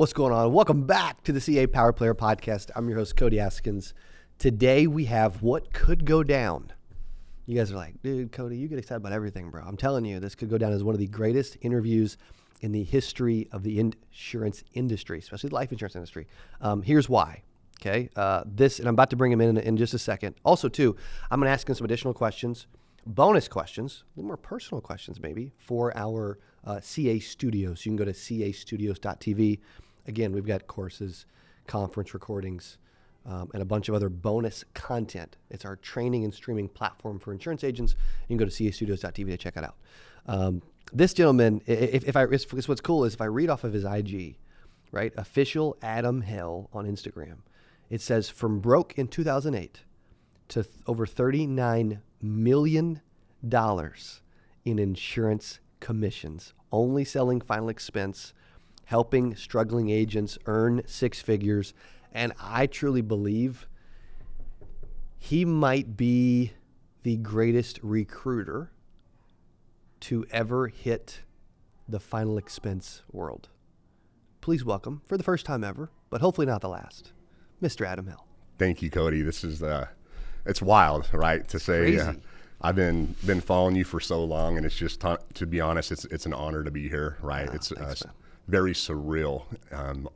What's going on? Welcome back to the CA Power Player Podcast. I'm your host, Cody Askins. Today we have what could go down. You guys are like, dude, Cody, you get excited about everything, bro. I'm telling you, this could go down as one of the greatest interviews in the history of the insurance industry, especially the life insurance industry. Here's why. Okay, and I'm about to bring him in just a second. Also, too, I'm going to ask him some additional questions, bonus questions, a little more personal questions maybe, for our CA Studios. You can go to castudios.tv. Again, we've got courses, conference recordings, and a bunch of other bonus content. It's our training and streaming platform for insurance agents. You can go to castudios.tv to check it out. This gentleman, what's cool is if I read off of his IG, right, official Adam Hale on Instagram, it says from broke in 2008 to over $39 million in insurance commissions, only selling final expense, helping struggling agents earn six figures. And I truly believe he might be the greatest recruiter to ever hit the final expense world. Please welcome, for the first time ever, but hopefully not the last, Mr. Adam Hale. Thank you, Cody. This is it's wild, right? To say I've been following you for so long, and it's just to be honest, it's an honor to be here, right? It's very surreal.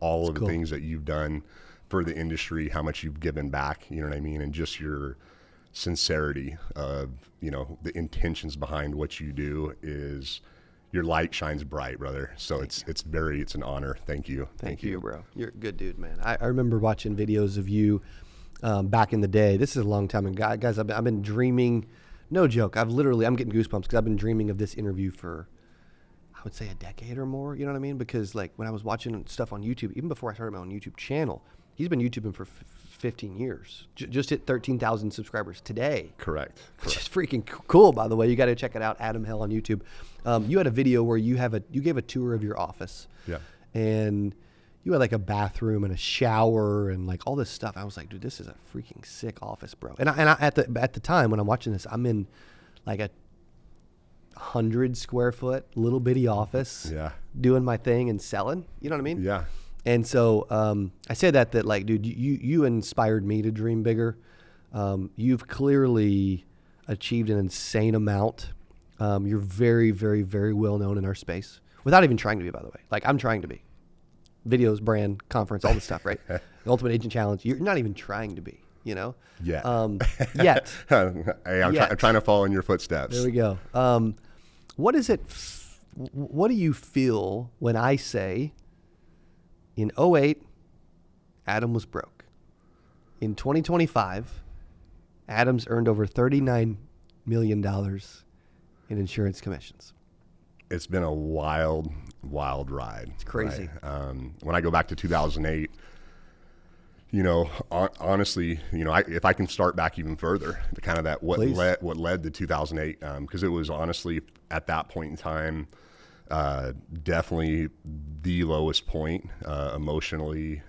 All of the things that you've done for the industry, how much you've given back, you know what I mean, and just your sincerity of the intentions behind what you do is. Your light shines bright, brother. So it's an honor. Thank you. Thank you, bro. You're a good dude, man. I remember watching videos of you back in the day. This is a long time ago. Guys, I've been dreaming, no joke. I'm getting goosebumps because I've been dreaming of this interview for, I would say, a decade or more. You know what I mean? Because like when I was watching stuff on YouTube, even before I started my own YouTube channel, he's been YouTubing for 15 years. Just hit 13,000 subscribers today. Correct. Which is freaking cool, by the way. You got to check it out, Adam Hale on YouTube. You had a video where you gave a tour of your office. Yeah. And you had like a bathroom and a shower and like all this stuff. I was like, dude, this is a freaking sick office, bro. And I at the time when I'm watching this, I'm in like a 100 square foot little bitty office. Yeah. Doing my thing and selling. You know what I mean? Yeah. And so I say that like, dude, you inspired me to dream bigger. You've clearly achieved an insane amount. You're very, very, very well known in our space without even trying to be, by the way. Like I'm trying to be. Videos, brand, conference, all this stuff, right? The Ultimate Agent Challenge. You're not even trying to be, Yeah. Yet. Hey, I'm trying to follow in your footsteps. There we go. What do you feel when I say in 2008, Adam was broke? In 2025, Adam's earned over $39 million in insurance commissions. It's been a wild ride. It's crazy. Right? When I go back to 2008, honestly, if I can start back even further, to kind of that what led to 2008, because it was honestly at that point in time, definitely the lowest point emotionally.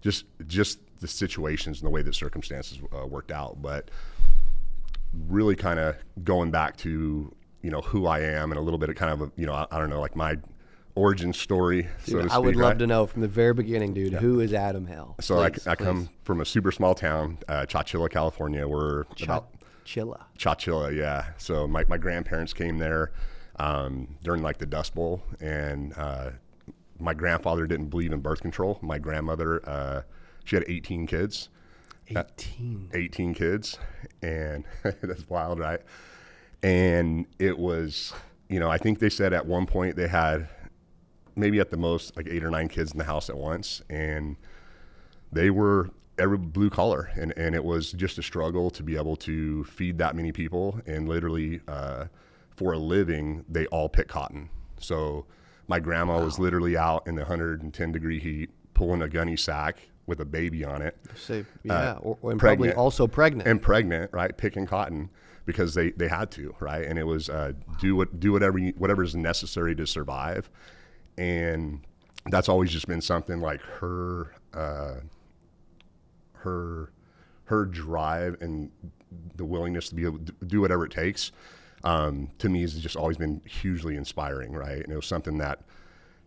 Just the situations and the way that circumstances worked out, but really kind of going back to who I am and a little bit of kind of I don't know, like my origin story, dude, so to speak. I would love to know from the very beginning, dude. Yeah. Who is Adam Hale? So I come from a super small town, Chowchilla, California. We're Chowchilla, yeah. So my grandparents came there during like the Dust Bowl, and my grandfather didn't believe in birth control. My grandmother, she had 18 kids. 18 kids, and that's wild, right? And it was, I think they said at one point they had maybe at the most like 8 or 9 kids in the house at once, and they were every blue collar, and it was just a struggle to be able to feed that many people, and literally for a living they all pick cotton. So my grandma was literally out in the 110 degree heat pulling a gunny sack with a baby on it. So, yeah, and probably also pregnant. And pregnant, right? Picking cotton because they had to, right? And it was do whatever is necessary to survive. And that's always just been something like her drive and the willingness to be able to do whatever it takes, to me has just always been hugely inspiring, right? And it was something that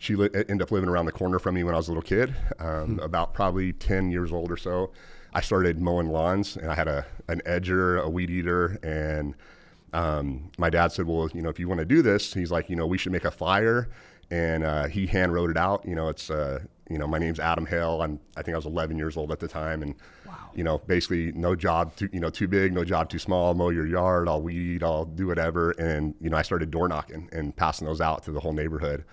she ended up living around the corner from me when I was a little kid, about probably 10 years old or so. I started mowing lawns, and I had an edger, a weed eater, and my dad said, well, if you want to do this, he's like, we should make a flyer. And he hand wrote it out. It's, my name's Adam Hale. I think I was 11 years old at the time. And, wow. Basically no job too big, no job too small, mow your yard, I'll weed, I'll do whatever. And, I started door knocking and passing those out to the whole neighborhood.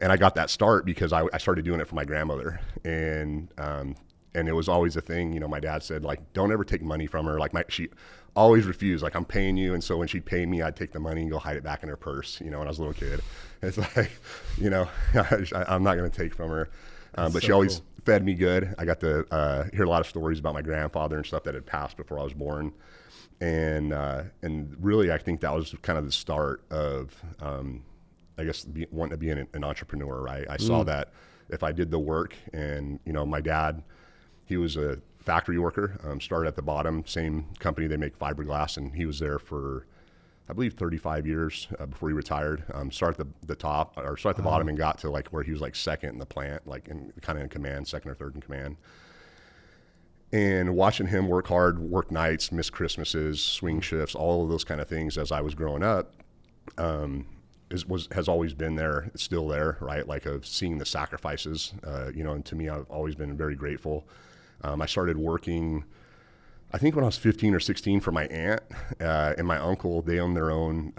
And I got that start because I started doing it for my grandmother. And it was always a thing, my dad said, like, don't ever take money from her. Like she always refused, like, I'm paying you. And so when she'd pay me, I'd take the money and go hide it back in her purse, when I was a little kid. It's like, I'm not going to take from her. But she always fed me good. I got to hear a lot of stories about my grandfather and stuff that had passed before I was born. And really, I think that was kind of the start of, I guess, wanting to be an entrepreneur, right? I saw that if I did the work, and, my dad, he was a factory worker, started at the bottom, same company, they make fiberglass, and he was there for, I believe, 35 years before he retired. Start at the bottom and got to like where he was like second in the plant, like kind of in command, second or third in command. And watching him work hard, work nights, miss Christmases, swing shifts, all of those kind of things as I was growing up, has always been there. It's still there, right? Like of seeing the sacrifices, and to me, I've always been very grateful. I started working, I think when I was 15 or 16 for my aunt and my uncle. They own their own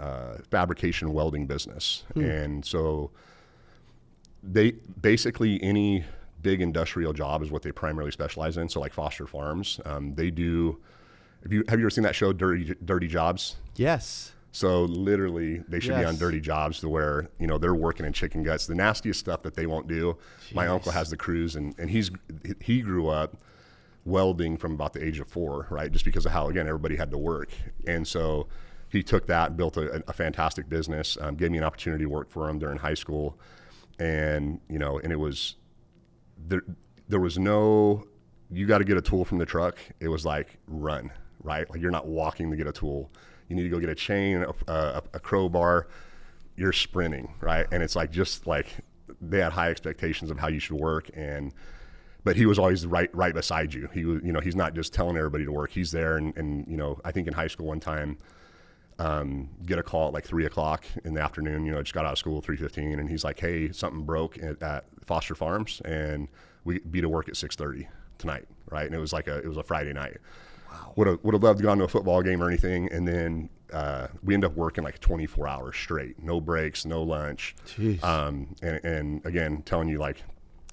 fabrication welding business. And so they basically, any big industrial job is what they primarily specialize in. So like Foster Farms, they do, have you ever seen that show, Dirty Jobs? Yes. So literally they should be on Dirty Jobs to where, they're working in chicken guts, the nastiest stuff that they won't do. Jeez. My uncle has the crews, and he grew up welding from about the age of 4, right? Just because of how, again, everybody had to work. And so he took that and built a fantastic business, gave me an opportunity to work for him during high school. And, and it was, there was no, you got to get a tool from the truck. It was like, run, right? Like, you're not walking to get a tool. You need to go get a chain, a crowbar, you're sprinting, right? And it's like, just like, they had high expectations of how you should work. But he was always right beside you. He was, he's not just telling everybody to work. He's there. And I think in high school one time, get a call at like 3:00 in the afternoon, just got out of school 3:15. And he's like, hey, something broke at Foster Farms, and we be to work at 6:30 tonight. Right. And it was a Friday night. Wow. Would have loved to go to a football game or anything. And then we ended up working like 24 hours straight, no breaks, no lunch. Jeez. And again, telling you, like,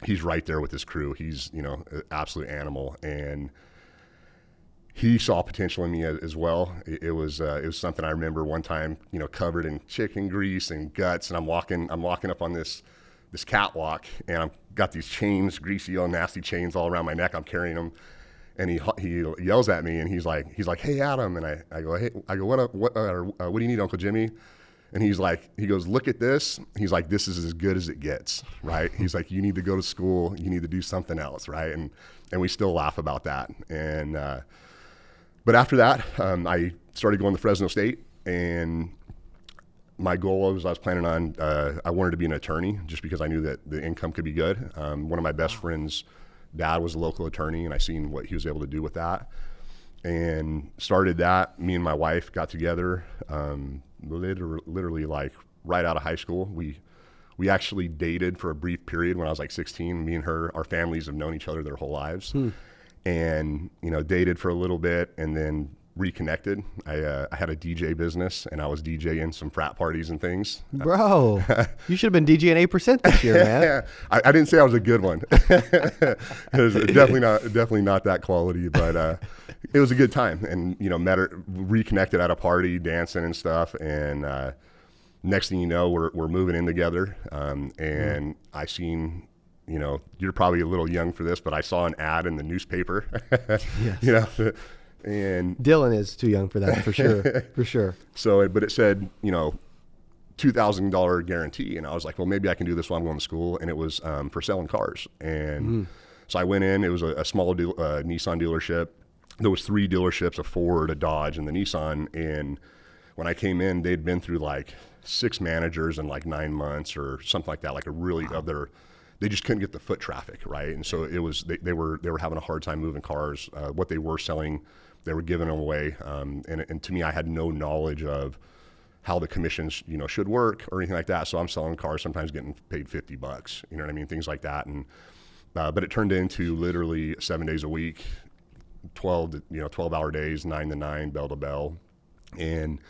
he's right there with his crew. He's, an absolute animal. And he saw potential in me as well. It was something I remember one time, covered in chicken grease and guts. And I'm walking up on this catwalk, and I've got these chains, greasy, old nasty chains all around my neck. I'm carrying them. And he yells at me, and he's like, hey, Adam. And I go, what up? What do you need, Uncle Jimmy? And he goes, look at this. He's like, this is as good as it gets, right? He's like, you need to go to school. You need to do something else, right? And we still laugh about that. And but after that, I started going to Fresno State, and my goal was, I was planning on, I wanted to be an attorney just because I knew that the income could be good. One of my best friends' dad was a local attorney, and I seen what he was able to do with that, and started that. Me and my wife got together, literally like right out of high school. We actually dated for a brief period when I was like 16. Me and her, our families have known each other their whole lives, and dated for a little bit, and then reconnected. I had a DJ business, and I was DJing some frat parties and things. Bro, you should have been DJing 8% this year, man. I didn't say I was a good one. It was definitely not that quality, but it was a good time. And met her, reconnected at a party, dancing and stuff. And next thing you know, we're moving in together. And I seen, you're probably a little young for this, but I saw an ad in the newspaper. Yes. And Dylan is too young for that, for sure. For sure. So, but it said, $2,000 guarantee. And I was like, well, maybe I can do this while I'm going to school. And it was for selling cars. And so I went in. It was a small Nissan dealership. There was 3 dealerships, a Ford, a Dodge, and the Nissan. And when I came in, they'd been through like 6 managers in like 9 months or something like that, like a really other, they just couldn't get the foot traffic, right? And so it was, they were having a hard time moving cars. What they were selling, they were giving them away. And to me, I had no knowledge of how the commissions, should work or anything like that. So I'm selling cars, sometimes getting paid $50, you know what I mean? Things like that. And, but it turned into literally 7 days a week, 12-hour days, 9 to 9, bell to bell. And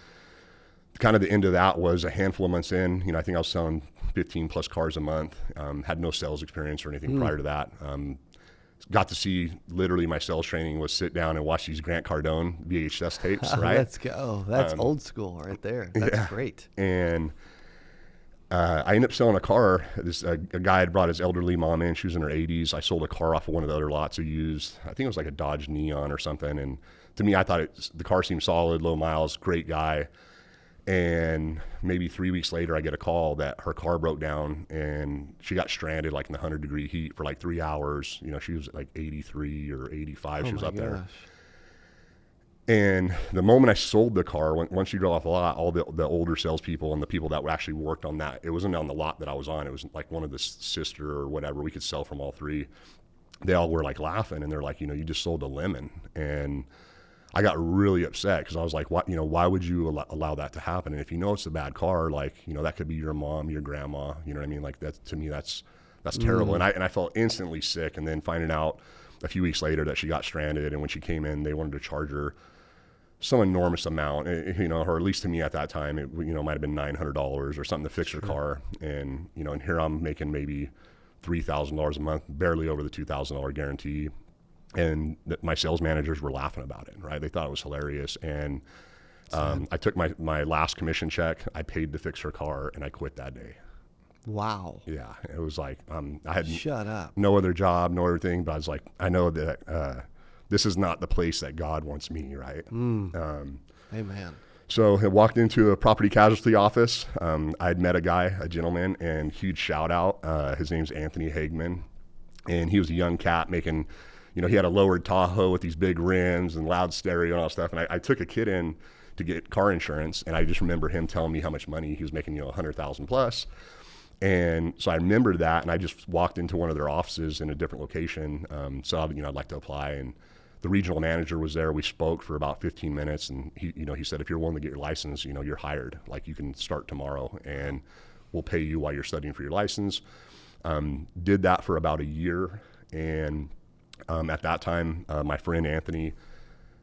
kind of the end of that was a handful of months in, I think I was selling 15 plus cars a month. Had no sales experience or anything prior to that. Got to see literally my sales training was sit down and watch these Grant Cardone VHS tapes, right? Let's go. That's old school right there. That's great. And I ended up selling a car. A guy had brought his elderly mom in. She was in her 80s. I sold a car off of one of the other lots I used. I think it was like a Dodge Neon or something. And to me, I thought the car seemed solid, low miles, great guy. And maybe 3 weeks later, I get a call that her car broke down and she got stranded like in the 100-degree heat for like 3 hours. She was like 83 or 85. She was up there. And the moment I sold the car, once she drove off the lot, all the older salespeople and the people that actually worked on that, it wasn't on the lot that I was on. It was like one of the sister or whatever. We could sell from all 3. They all were like laughing and they're like, you just sold a lemon. And I got really upset because I was like, why would you allow that to happen? And if it's a bad car, like, that could be your mom, your grandma, you know what I mean? Like that, to me, that's terrible. And I felt instantly sick. And then finding out a few weeks later that she got stranded, and when she came in, they wanted to charge her some enormous amount, or at least to me at that time, it, might've been $900 or something to fix her car. And, and here I'm making maybe $3,000 a month, barely over the $2,000 guarantee. And my sales managers were laughing about it, right? They thought it was hilarious. And I took my last commission check, I paid to fix her car, and I quit that day. Wow. Yeah. It was like, I had Shut up. No other job, no other thing, but I was like, I know that this is not the place that God wants me, right? Amen. So I walked into a property casualty office. I had met a gentleman, and huge shout out. His name's Anthony Hagman. And he was a young cat making, he had a lowered Tahoe with these big rims and loud stereo and all that stuff. And I took a kid in to get car insurance, and I just remember him telling me how much money he was making, $100,000 plus. And so I remembered that, and I just walked into one of their offices in a different location. So I'd like to apply, and the regional manager was there. We spoke for about 15 minutes, and he said, if you're willing to get your license, you're hired. Like, you can start tomorrow, and we'll pay you while you're studying for your license. Did that for about a year, and at that time, my friend Anthony,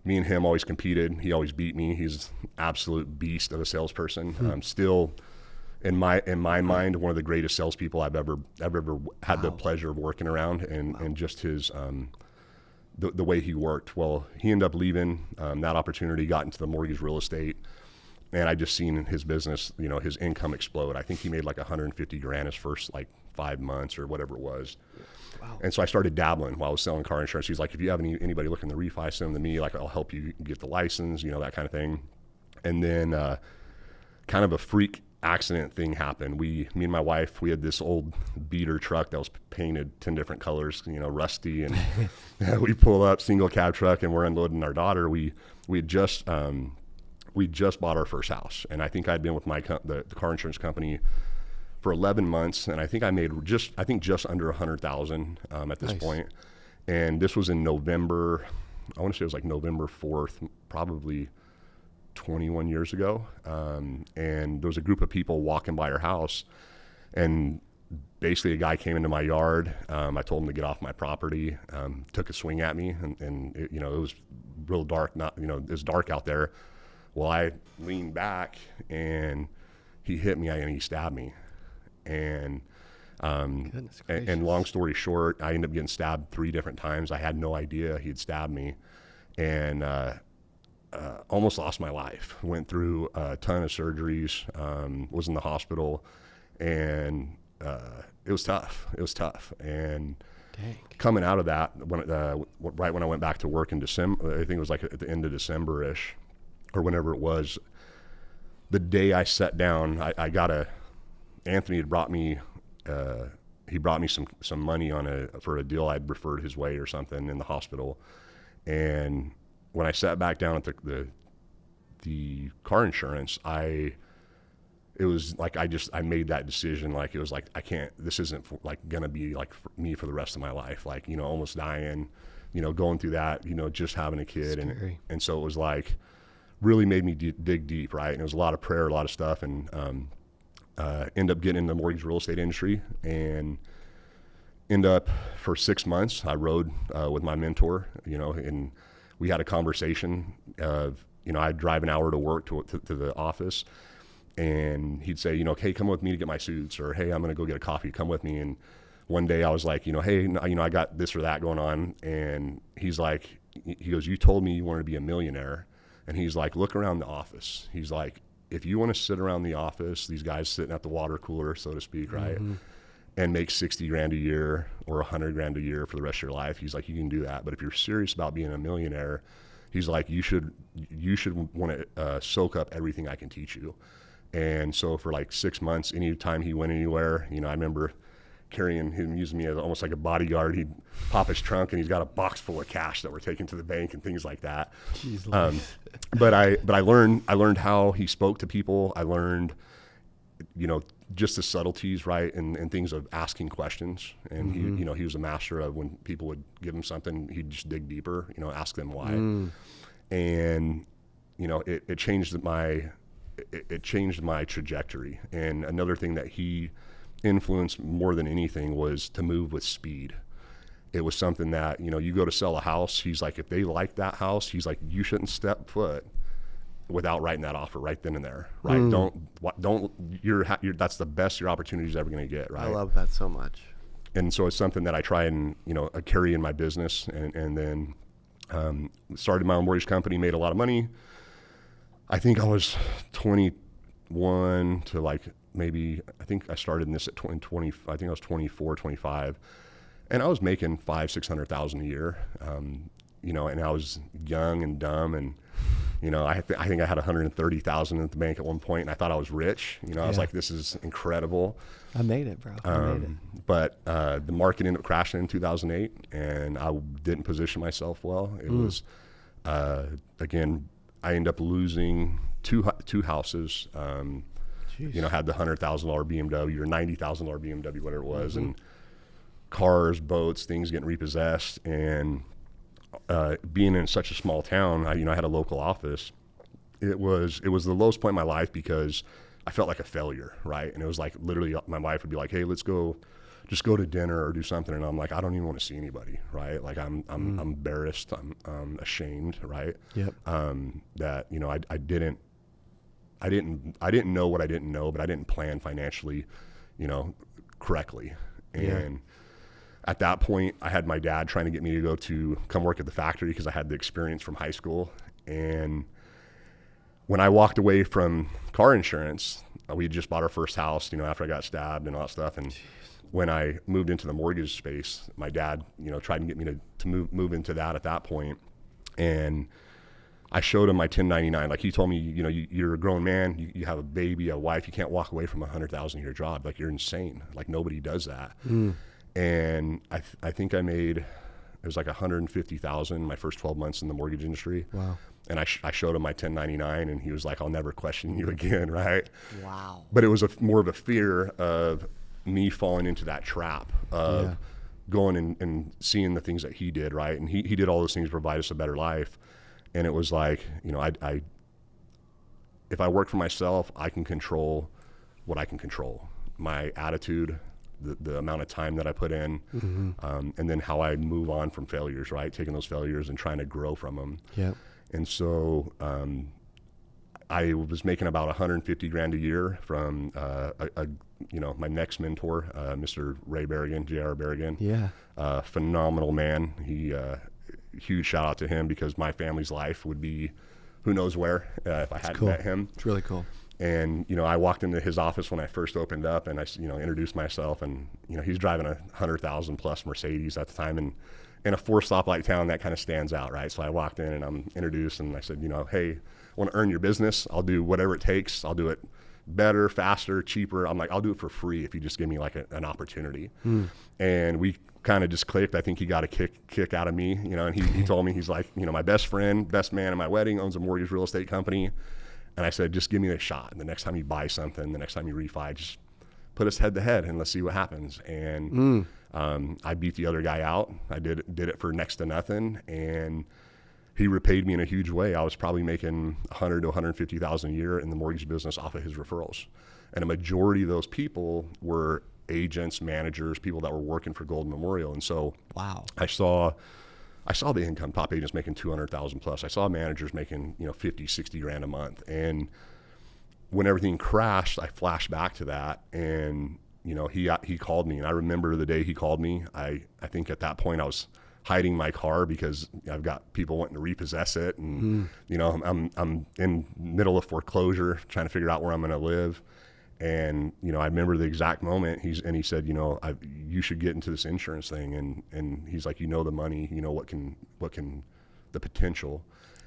me and him always competed. He always beat me. He's an absolute beast of a salesperson. Still, in my mind, one of the greatest salespeople I've ever had the pleasure of working around, and just his the way he worked. Well, he ended up leaving that opportunity, got into the mortgage real estate, and I just seen his business, his income explode. I think he made like $150,000 his first like 5 months or whatever it was. Wow. And so I started dabbling while I was selling car insurance. He's like, if you have anybody looking to refi, send them to me. Like, I'll help you get the license, that kind of thing. And then kind of a freak accident thing happened. Me and my wife, we had this old beater truck that was painted 10 different colors, rusty. And we pull up, single cab truck, and we're unloading our daughter. We just bought our first house. And I think I'd been with the car insurance company for 11 months, and I think I made just under 100,000 at this point. And this was in November. I want to say it was like November 4th, probably 21 years ago. And there was a group of people walking by our house, and basically a guy came into my yard. I told him to get off my property. Took a swing at me, and it was real dark. It was dark out there. Well, I leaned back, and he hit me, and he stabbed me. And long story short, I ended up getting stabbed 3 different times. I had no idea he'd stabbed me, and almost lost my life. Went through a ton of surgeries, was in the hospital, and it was tough. And coming out of that, right when I went back to work in December, I think it was like at the end of December-ish, or whenever it was, the day I sat down, Anthony had brought me, some money for a deal I'd referred his way or something in the hospital. And when I sat back down at the car insurance, it it was like, I made that decision. Like, it was like, this isn't like going to be like for me for the rest of my life. Like, you know, almost dying, you know, going through that, you know, just having a kid. And so it was like, really made me dig deep. Right. And it was a lot of prayer, a lot of stuff. And, end up getting in the mortgage real estate industry, and end up for 6 months, I rode, with my mentor, you know, and we had a conversation of, you know, I'd drive an hour to work to the office, and he'd say, you know, hey, come with me to get my suits, or, hey, I'm going to go get a coffee, come with me. And one day I was like, you know, hey, you know, I got this or that going on. And he's like, he goes, you told me you wanted to be a millionaire. And he's like, look around the office. He's like, if you want to sit around the office, these guys sitting at the water cooler, so to speak, right, and make 60 grand a year or 100 grand a year for the rest of your life, he's like, you can do that. But if you're serious about being a millionaire, he's like, you should want to soak up everything I can teach you. And so for like 6 months, anytime he went anywhere, you know, I remember carrying him, using me as almost like a bodyguard. He'd pop his trunk and he's got a box full of cash that we're taking to the bank and things like that. But I learned how he spoke to people. I learned, you know, just the subtleties, right, and things of asking questions. And he, you know, he was a master of, when people would give him something, he'd just dig deeper, you know, ask them why. And, you know, it changed my trajectory. And another thing that he influenced more than anything was to move with speed. It was something that, you know, you go to sell a house, he's like, if they like that house, he's like, you shouldn't step foot without writing that offer right then and there, right? That's the best your opportunity is ever going to get, right? I love that so much. And so it's something that I try and, you know, carry in my business, and then started my own mortgage company, made a lot of money. I think I was 21 to like, maybe, I think I started in this at 20, I think I was 24, 25. And I was making $500,000-$600,000 a year, you know, and I was young and dumb, and, you know, I think I had $130,000 at the bank at one point, and I thought I was rich. You know, I was like, this is incredible. I made it, bro. I made it. But the market ended up crashing in 2008, and I didn't position myself well. It was, again, I ended up losing two houses. You know, had the $100,000 BMW or $90,000 BMW, whatever it was, and cars, boats, things getting repossessed. And being in such a small town, I had a local office. It was the lowest point in my life, because I felt like a failure, right? And it was like, literally, my wife would be like, hey, let's go to dinner or do something. And I'm like, I don't even want to see anybody, right? Like, I'm embarrassed, I'm ashamed, right? Yep. That, you know, I didn't know what I didn't know, but I didn't plan financially, you know, correctly. And at that point, I had my dad trying to get me to come work at the factory, because I had the experience from high school. And when I walked away from car insurance, we had just bought our first house, you know, after I got stabbed and all that stuff. And when I moved into the mortgage space, my dad, you know, tried to get me to move into that at that point. And I showed him my 1099. Like, he told me, you know, you're a grown man, you have a baby, a wife, you can't walk away from $100,000 a year job. Like, you're insane. Like, nobody does that. And I think I made, it was like $150,000 my first 12 months in the mortgage industry. Wow. And I showed him my 1099, and he was like, I'll never question you again, right? Wow. But it was more of a fear of me falling into that trap of going and seeing the things that he did, right? And he did all those things to provide us a better life. And it was like, you know, if I work for myself, I can control what I can control. My attitude, the amount of time that I put in, and then how I move on from failures, right? Taking those failures and trying to grow from them. Yeah. And so I was making about 150 grand a year from you know, my next mentor, Mr. Ray Berrigan, J.R. Berrigan. Yeah. Phenomenal man. He huge shout out to him, because my family's life would be who knows where if I hadn't met him. It's really cool. And, you know, I walked into his office when I first opened up, and I, you know, introduced myself, and, you know, he's driving a 100,000 plus Mercedes at the time, and in a 4-stoplight town, that kind of stands out, right? So I walked in and I'm introduced, and I said, you know, hey, I want to earn your business. I'll do whatever it takes. I'll do it better, faster, cheaper. I'm like, I'll do it for free if you just give me like an opportunity. And we kind of just clicked. I think he got a kick out of me, you know, and he told me, he's like, you know, my best friend, best man at my wedding owns a mortgage real estate company. And I said, just give me a shot. And the next time you buy something, the next time you refi, just put us head to head and let's see what happens. And I beat the other guy out. I did it for next to nothing. And he repaid me in a huge way. I was probably making $100,000 to $150,000 a year in the mortgage business off of his referrals. And a majority of those people were agents, managers, people that were working for Golden Memorial. And so wow, I saw the income, top agents making 200,000 plus. I saw managers making, 50, 60 grand a month. And when everything crashed, I flashed back to that. And, he called me, and I remember the day he called me. I think at that point I was hiding my car because I've got people wanting to repossess it. And, I'm in middle of foreclosure trying to figure out where I'm going to live. And, I remember the exact moment he said, you should get into this insurance thing. And he's like, the money, what can the potential.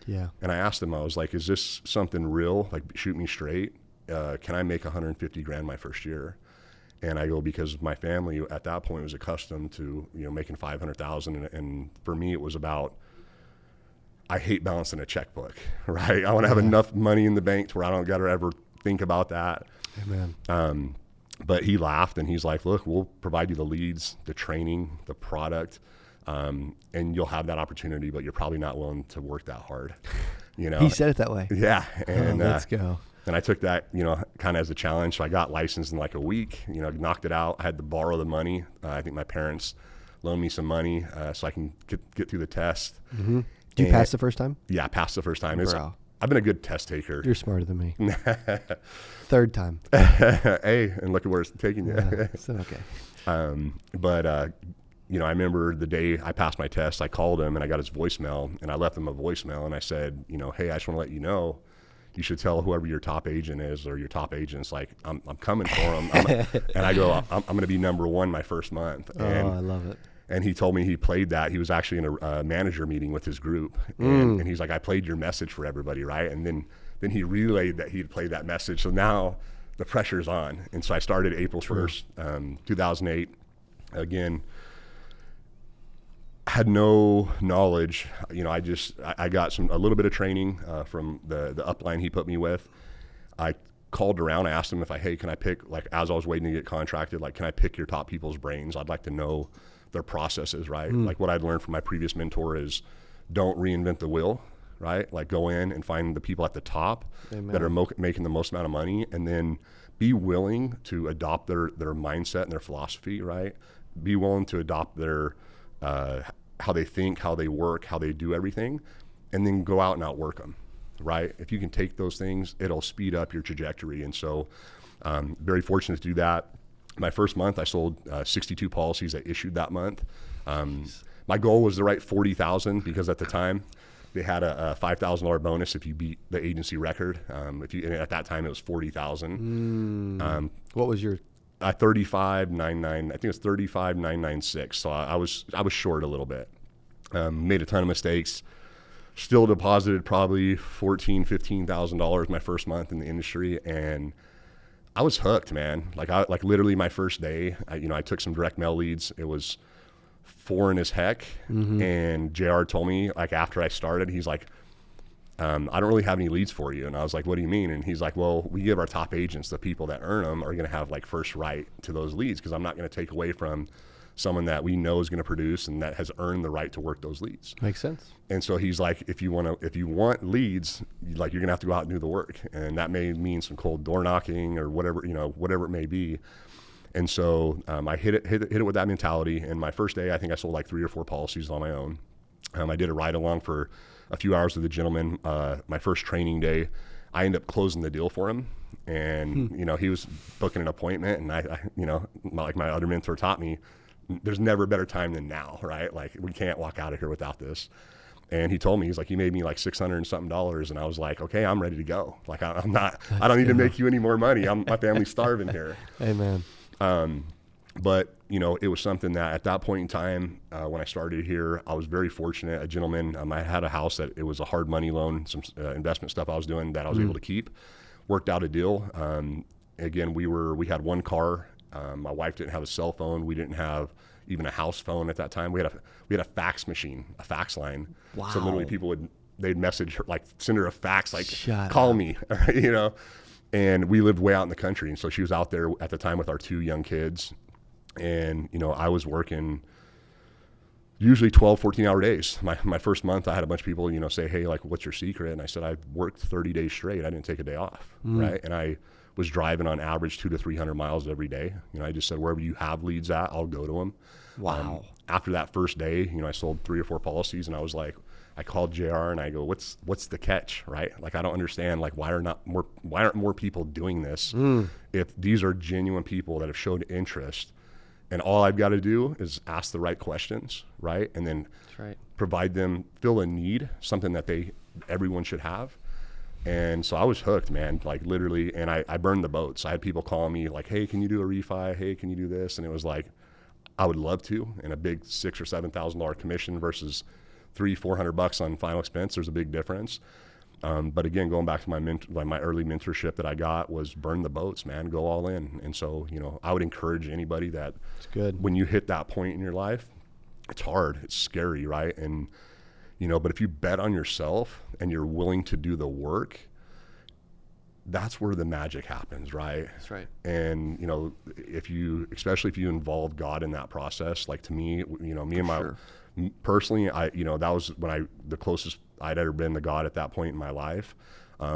Yeah. And I asked him, I was like, is this something real? Like, shoot me straight. Can I make 150 grand my first year? And I go, because my family at that point was accustomed to, making 500,000. And for me, it was about, I hate balancing a checkbook, right? I want to have enough money in the bank to where I don't got to ever think about that. Amen. But he laughed and he's like, look, we'll provide you the leads, the training, the product, and you'll have that opportunity, but you're probably not willing to work that hard. He said it that way. Yeah. And let's go. And I took that, kind of as a challenge. So I got licensed in like a week, knocked it out. I had to borrow the money. I think my parents loaned me some money so I can get through the test. Mm-hmm. Did you pass the first time? Yeah, I passed the first time. Bro. I've been a good test taker. You're smarter than me. Third time. Hey, and look at where it's taking you. Yeah, so okay. But I remember the day I passed my test, I called him and I got his voicemail, and I left him a voicemail, and I said, hey, I just want to let you know, you should tell whoever your top agent is or your top agents, like, I'm coming for them. And I go, I'm going to be number one my first month. And, I love it. And he told me he played that. He was actually in a manager meeting with his group. And he's like, I played your message for everybody, right? And then he relayed that he'd played that message. So now the pressure's on. And so I started April 1st, 2008. Again, had no knowledge. I got a little bit of training from the upline he put me with. I called around, I asked him hey, can I pick, like, as I was waiting to get contracted, like, can I pick your top people's brains? I'd like to know their processes, right? Like, what I'd learned from my previous mentor is don't reinvent the wheel, right? Like, go in and find the people at the top that are making the most amount of money, and then be willing to adopt their mindset and their philosophy, right? Be willing to adopt their how they think, how they work, how they do everything, and then go out and outwork them, right? If you can take those things, it'll speed up your trajectory. And so very fortunate to do that. My first month, I sold 62 policies that issued that month. My goal was to write 40,000 because at the time they had a $5,000 bonus if you beat the agency record. And at that time it was 40,000. What was your 35,999? I think it was 35,996. So I was short a little bit. Made a ton of mistakes. Still deposited probably $14,000-$15,000 my first month in the industry, and I was hooked, man. Like literally my first day, I took some direct mail leads. It was foreign as heck. And JR told me, like, after I started, he's like, I don't really have any leads for you. And I was like, what do you mean? And he's like, well, we give our top agents, the people that earn them are going to have like first right to those leads, because I'm not going to take away from someone that we know is going to produce and that has earned the right to work those leads. Makes sense. And so he's like, if you want leads, like, you're gonna have to go out and do the work, and that may mean some cold door knocking or whatever it may be. And so I hit it with that mentality. And my first day, I think I sold like 3 or 4 policies on my own. I did a ride along for a few hours with the gentleman. My first training day, I ended up closing the deal for him. And he was booking an appointment, and I like my other mentor taught me, there's never a better time than now, right? Like, we can't walk out of here without this. And he told me, he's like, he made me like $600 and something. And I was like, okay, I'm ready to go. Like, I don't need to make you any more money. My family's starving here. Amen. But it was something that at that point in time, when I started here, I was very fortunate. A gentleman, I had a house that it was a hard money loan, some investment stuff I was doing that I was able to keep, worked out a deal. Again, we had 1 car. My wife didn't have a cell phone. We didn't have even a house phone at that time. We had a fax machine, a fax line. Wow. So literally people would they'd message her, like send her a fax, like Shut call up. me, you know. And we lived way out in the country, and so she was out there at the time with our 2 young kids, and you know, I was working usually 12, 14-hour days. My first month, I had a bunch of people, you know, say, hey, like, what's your secret? And I said, I worked 30 days straight. I didn't take a day off, right? And I was driving on average 200 to 300 miles every day. You know, I just said, wherever you have leads at, I'll go to them. Wow. After that first day, you know, I sold 3 or 4 policies, and I was like, I called JR and I go, what's the catch, right? Like, I don't understand, like, why aren't more people doing this? If these are genuine people that have showed interest, and all I've got to do is ask the right questions, right? And then provide them, fill a need, something that everyone should have. And so I was hooked, man, like literally, and I burned the boats. I had people calling me like, hey, can you do a refi? Hey, can you do this? And it was like, I would love to. And a big $6,000 or $7,000 commission versus $300-400 on final expense, there's a big difference. But again, going back to my early mentorship that I got was burn the boats, man, go all in. And so, you know, I would encourage anybody that when you hit that point in your life, it's hard, it's scary, right? And, you know, but if you bet on yourself and you're willing to do the work, that's where the magic happens, right? That's right. And, you know, especially if you involve God in that process, like to me, you know, me and my, personally, you know, that was when the closest I'd ever been to God at that point in my life,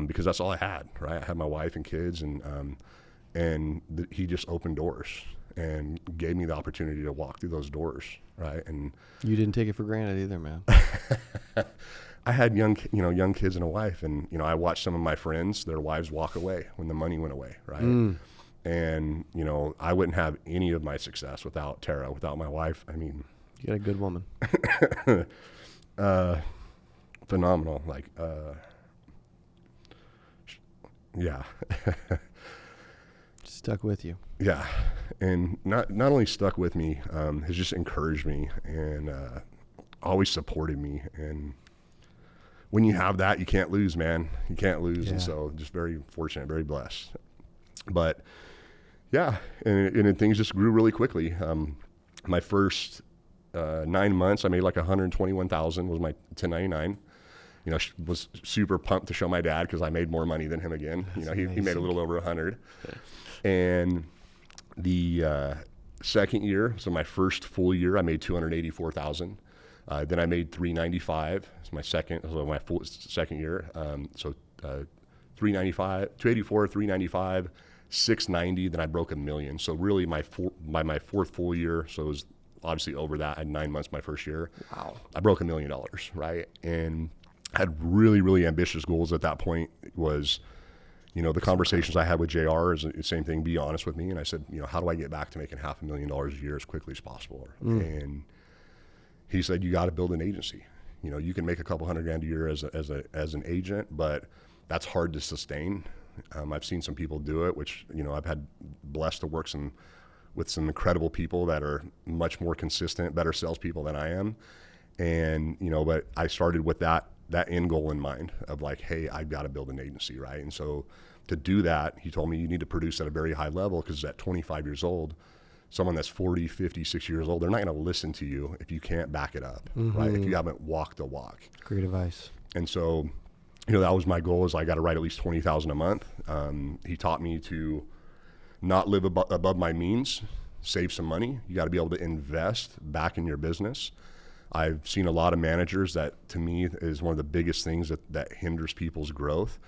because that's all I had, right? I had my wife and kids, and he just opened doors and gave me the opportunity to walk through those doors, right? And you didn't take it for granted either, man. I had young kids and a wife, and you know, I watched some of my friends, their wives walk away when the money went away, right? And you know, I wouldn't have any of my success without Tara, without my wife. I mean, you got a good woman. Phenomenal, like, yeah. Stuck with you. Yeah, and not only stuck with me, has just encouraged me and always supported me. And when you have that, you can't lose, man. You can't lose. And so just very fortunate, very blessed. But yeah, and things just grew really quickly. My first 9 months, I made like $121,000 was my 1099. You know, was super pumped to show my dad because I made more money than him again. That's he made a little over 100. And the second year, so my first full year, I made $284,000. Then I made $395. It's my second year. So 395, 284, 395, 690. Then I broke $1 million. So really, my fourth full year, so it was obviously over that. I had 9 months my first year. Wow. I broke $1 million, right? And I had really, really ambitious goals at that point. Was, you know, the conversations I had with JR is the same thing, be honest with me. And I said, you know, how do I get back to making $500,000 a year as quickly as possible? And he said, you got to build an agency. You know, you can make a couple $100,000 a year as an agent, but that's hard to sustain. I've seen some people do it, which, you know, I've had blessed to work with some incredible people that are much more consistent, better salespeople than I am. And, you know, but I started with that end goal in mind of like, hey, I've got to build an agency, right? And so to do that, he told me you need to produce at a very high level, because at 25 years old, someone that's 40, 50, 60 years old, they're not going to listen to you if you can't back it up, right? If you haven't walked the walk. Great advice. And so, you know, that was my goal, is I got to write at least $20,000 a month. He taught me to not live above my means, save some money. You got to be able to invest back in your business. I've seen a lot of managers that, to me, is one of the biggest things that hinders people's growth,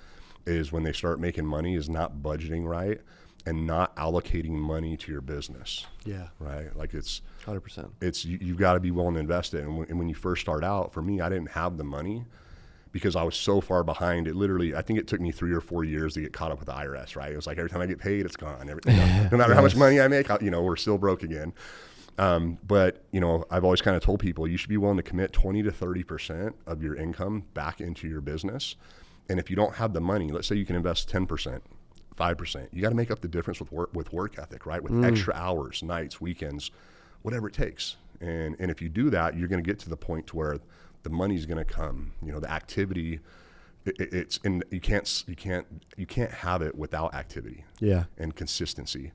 is when they start making money, is not budgeting right and not allocating money to your business. Yeah. Right? Like, it's 100%. It's you've got to be willing to invest it. And when you first start out, for me, I didn't have the money because I was so far behind. It literally, I think it took me 3 or 4 years to get caught up with the IRS, right? It was like every time I get paid, it's gone. No matter how much money I make, you know, we're still broke again. But, you know, I've always kind of told people you should be willing to commit 20 to 30% of your income back into your business. And if you don't have the money, let's say you can invest 10%, 5%, you got to make up the difference with work ethic, right? With extra hours, nights, weekends, whatever it takes. And if you do that, you're going to get to the point to where the money's going to come. You know, the activity, you can't have it without activity. Yeah. And consistency.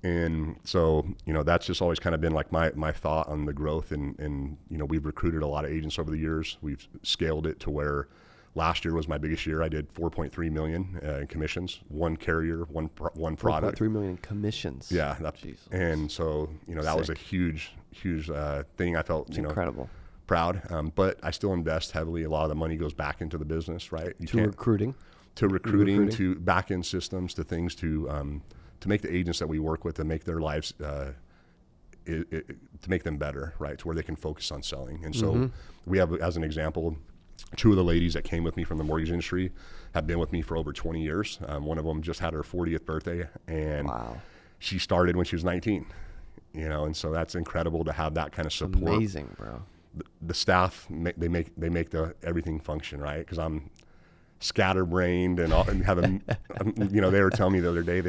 And so, that's just always kind of been like my thought on the growth. And we've recruited a lot of agents over the years. We've scaled it to where last year was my biggest year. I did 4.3 million in commissions, one carrier, one product. 4.3 million commissions. Yeah. And so, that was a huge thing. I felt, incredible. Proud. But I still invest heavily. A lot of the money goes back into the business, right? To recruiting, to back end systems, to things to make the agents that we work with, to make their lives, to make them better, right? To where they can focus on selling. And so we have, as an example, 2 of the ladies that came with me from the mortgage industry have been with me for over 20 years. One of them just had her 40th birthday, and she started when she was 19, and so that's incredible to have that kind of support. Amazing, bro. The staff, they make everything function, right? Because I'm scatterbrained and have they were telling me the other day,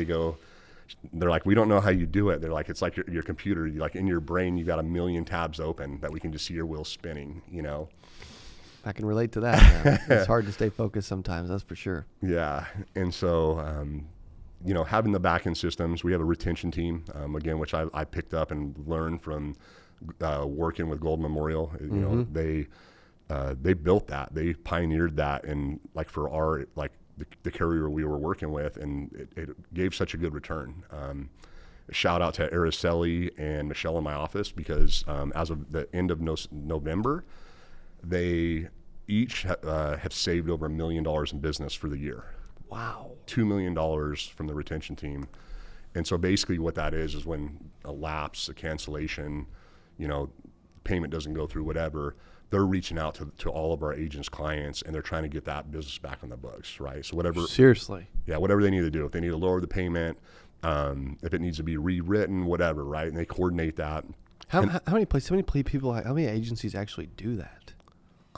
they're like, we don't know how you do it. They're like, it's like your computer, like in your brain, you got a million tabs open that we can just see your wheels spinning, I can relate to that. It's hard to stay focused sometimes, that's for sure. Yeah. And so, having the back end systems, we have a retention team, again, which I picked up and learned from working with Gold Memorial. They built that, they pioneered that, and like for our the carrier we were working with, and it gave such a good return. Shout out to Araceli and Michelle in my office, because as of the end of November, they each have saved over $1 million in business for the year. Wow. $2 million from the retention team. And so basically what that is when a lapse, a cancellation, payment doesn't go through, whatever, they're reaching out to all of our agents' clients, and they're trying to get that business back on the books, right? So whatever. Seriously. Yeah, whatever they need to do. If they need to lower the payment, if it needs to be rewritten, whatever, right? And they coordinate that. How many people, how many agencies actually do that?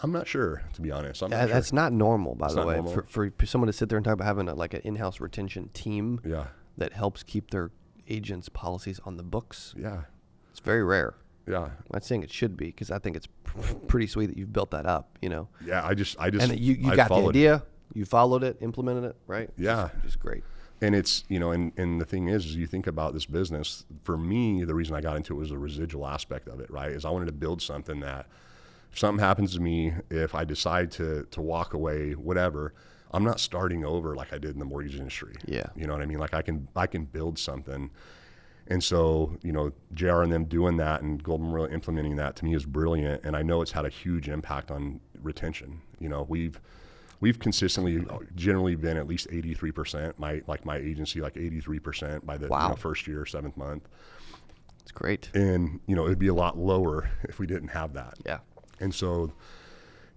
I'm not sure, to be honest. That's not normal, by the way. For someone to sit there and talk about having an in-house retention team that helps keep their agents' policies on the books. Yeah. It's very rare. Yeah. I'm not saying it should be, because I think it's pretty sweet that you've built that up, Yeah, I just. And you got the idea, you followed it, implemented it, right? Yeah. Just great. And it's, and the thing is you think about this business, for me, the reason I got into it was the residual aspect of it, right? Is I wanted to build something that if something happens to me, if I decide to walk away, whatever, I'm not starting over like I did in the mortgage industry. Yeah. You know what I mean? Like I can build something. And so, JR and them doing that and Gold Memorial implementing that, to me, is brilliant. And I know it's had a huge impact on retention. We've consistently, generally been at least 83%. My agency, 83% by the first year, 7th month. It's great. And it'd be a lot lower if we didn't have that. Yeah. And so,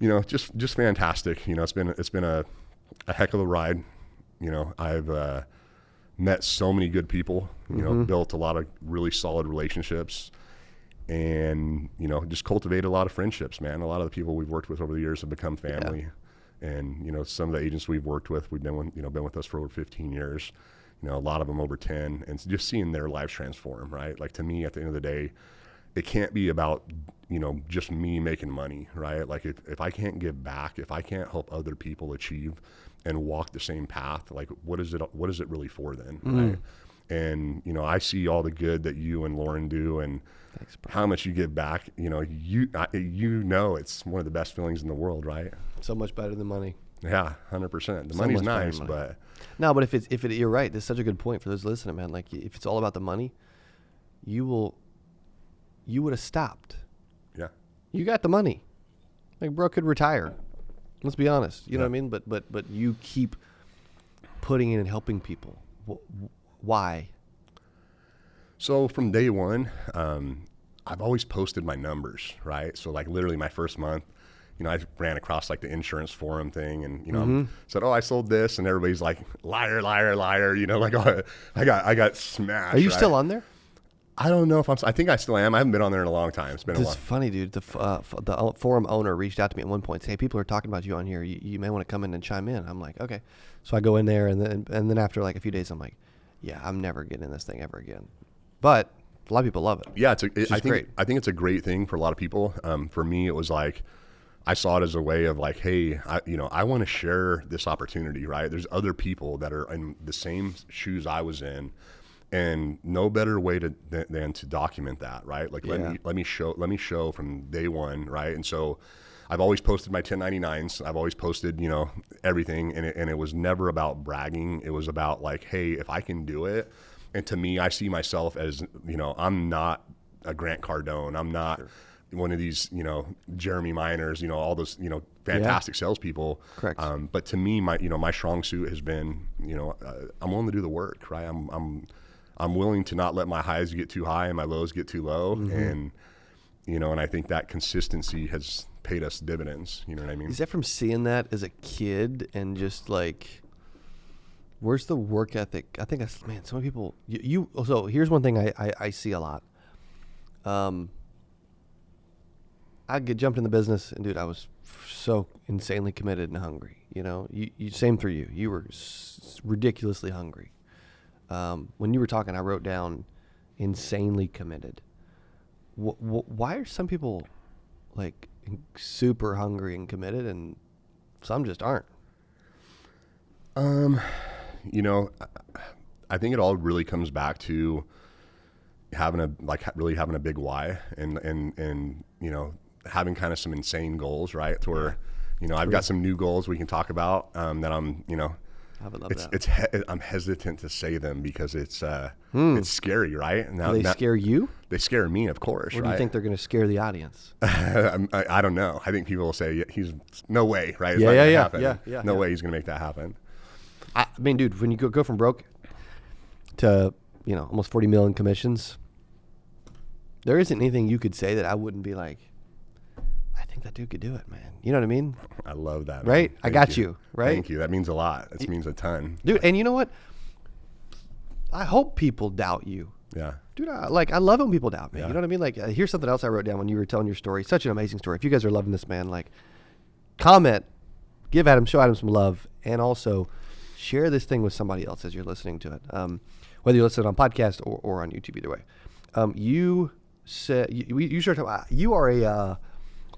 just fantastic. It's been a heck of a ride. I've met so many good people. Built a lot of really solid relationships, and just cultivated a lot of friendships. Man, a lot of the people we've worked with over the years have become family. Yeah. And some of the agents we've worked with, we've been with us for over 15 years. A lot of them over 10, and just seeing their lives transform. Right, like to me, at the end of the day, it can't be about just me making money, right? Like if I can't give back, if I can't help other people achieve and walk the same path, like what is it really for then, right? And I see all the good that you and Lauren do, and thanks, how much you give back. It's one of the best feelings in the world, right? So much better than money. Yeah, 100%. The money's nice, but no, but if you're right, that's such a good point for those listening, man. Like if it's all about the money, you would have stopped. Yeah. You got the money. Like bro could retire. Let's be honest. You know what I mean? But you keep putting in and helping people. Why? So from day one, I've always posted my numbers, right? So literally my first month, I ran across the insurance forum thing, and said, "Oh, I sold this," and everybody's like, "Liar, liar, liar!" Oh, I got smashed. Are you still on there? I don't know if I think I still am. I haven't been on there in a long time. It's been a while. It's funny, dude. The forum owner reached out to me at one point, say, "Hey, people are talking about you on here. You may want to come in and chime in." I'm like, "Okay." So I go in there, and then after a few days, I'm like, "Yeah, I'm never getting in this thing ever again." But a lot of people love it. Yeah, I think it's a great thing for a lot of people. For me, it was I saw it as a way of hey, I want to share this opportunity, right? There's other people that are in the same shoes I was in, And no better way than to document that, right? Like let me show from day one, right? And so I've always posted my 1099s. I've always posted, everything, and it was never about bragging. It was about like, hey, if I can do it. And to me, I see myself as, I'm not a Grant Cardone. I'm not one of these, Jeremy Miners, all those, fantastic salespeople. Correct. But to me, my strong suit has been, I'm willing to do the work, right? I'm willing to not let my highs get too high and my lows get too low. And, and I think that consistency has paid us dividends. You know what I mean? Is that from seeing that as a kid and just like, where's the work ethic? I think that's, man, some people, so here's one thing I see a lot. I jumped in the business and dude, I was so insanely committed and hungry. Same for you. You were ridiculously hungry. When you were talking, I wrote down insanely committed. Why are some people like super hungry and committed and some just aren't? I think it all really comes back to having a big why and having kind of some insane goals, right? To where, I've got some new goals we can talk about, that I'm, I would love that. I'm hesitant to say them because it's scary, right? Now, do they scare you? They scare me, of course. Or do you think they're going to scare the audience? I don't know. I think people will say he's no way, right? It's no way he's going to make that happen. I mean, dude, when you go from broke to almost 40 million commissions, there isn't anything you could say that I wouldn't be like, I think that dude could do it, man. You know what I mean? I love that. Right? I got you. Right? Thank you. That means a lot. It means a ton. Dude, and you know what? I hope people doubt you. Yeah. Dude, I love it when people doubt me. Yeah. You know what I mean? Like, here's something else I wrote down when you were telling your story. Such an amazing story. If you guys are loving this, man, like, comment, show Adam some love, and also share this thing with somebody else as you're listening to it. Whether you listen on podcast or on YouTube, either way. You said you started talking about, you are a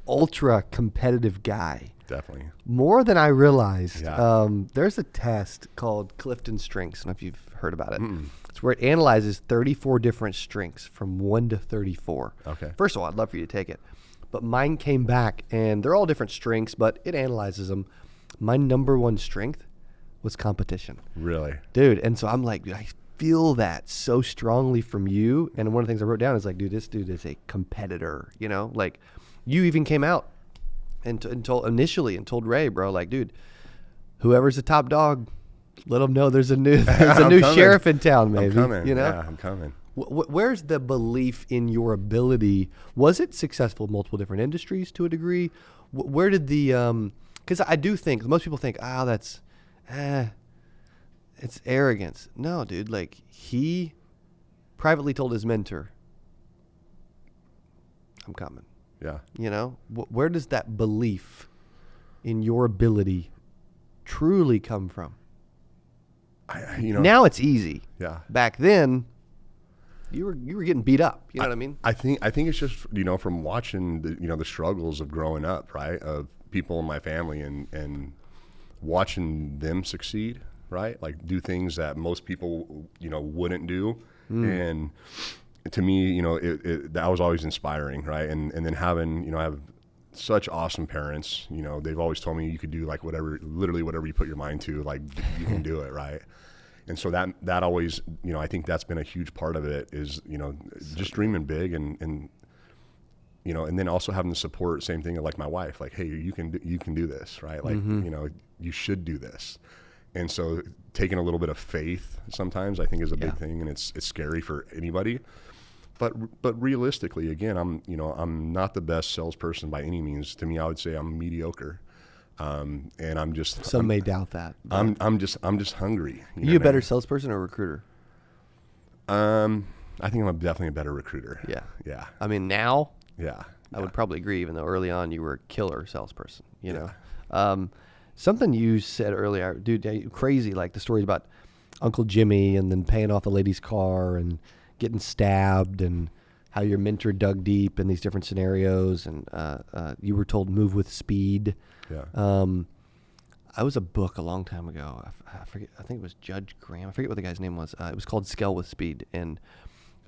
ultra competitive guy. Definitely. More than I realized. Yeah. There's a test called Clifton Strengths. I don't know if you've heard about it. It's where it analyzes 34 different strengths from 1 to 34. Okay. First of all, I'd love for you to take it. But mine came back, and they're all different strengths, but it analyzes them. My number one strength was competition. Really? Dude, and so I'm like, dude, I feel that so strongly from you. And one of the things I wrote down is like, dude, this dude is a competitor, Like, you even came out and told Ray, bro, like, dude, whoever's the top dog, let them know there's a new sheriff in town, maybe. I'm coming. Yeah, I'm coming. Where's the belief in your ability? Was it successful in multiple different industries to a degree? Where did the because I do think most people think, that's it's arrogance. No, dude, like he privately told his mentor, I'm coming. Yeah. Where does that belief in your ability truly come from? Now it's easy. Yeah. Back then, you were getting beat up. You know what I mean? I think it's just from watching the struggles of growing up, right? Of people in my family and watching them succeed, right? Like do things that most people wouldn't do, and to me, that was always inspiring, right? And then having I have such awesome parents. They've always told me you could do like literally whatever you put your mind to, like you can do it, right? And so that always, I think that's been a huge part of it is, just dreaming big and and then also having the support, same thing like my wife, like, hey, you can do this, right? Like, you should do this. And so taking a little bit of faith sometimes I think is a big thing, and it's scary for anybody. But realistically, again, I'm not the best salesperson by any means. To me, I would say I'm mediocre. And I'm just. Some may doubt that. I'm just hungry. You a better salesperson or recruiter? I think I'm definitely a better recruiter. Yeah. Yeah. I mean, now. Yeah. I would probably agree, even though early on you were a killer salesperson. Something you said earlier, dude, crazy. Like the stories about Uncle Jimmy and then paying off the lady's car and getting stabbed and how your mentor dug deep in these different scenarios and you were told move with speed. Yeah. I was a book a long time ago. I forget. I think it was Judge Graham. I forget what the guy's name was. It was called Scale with Speed. And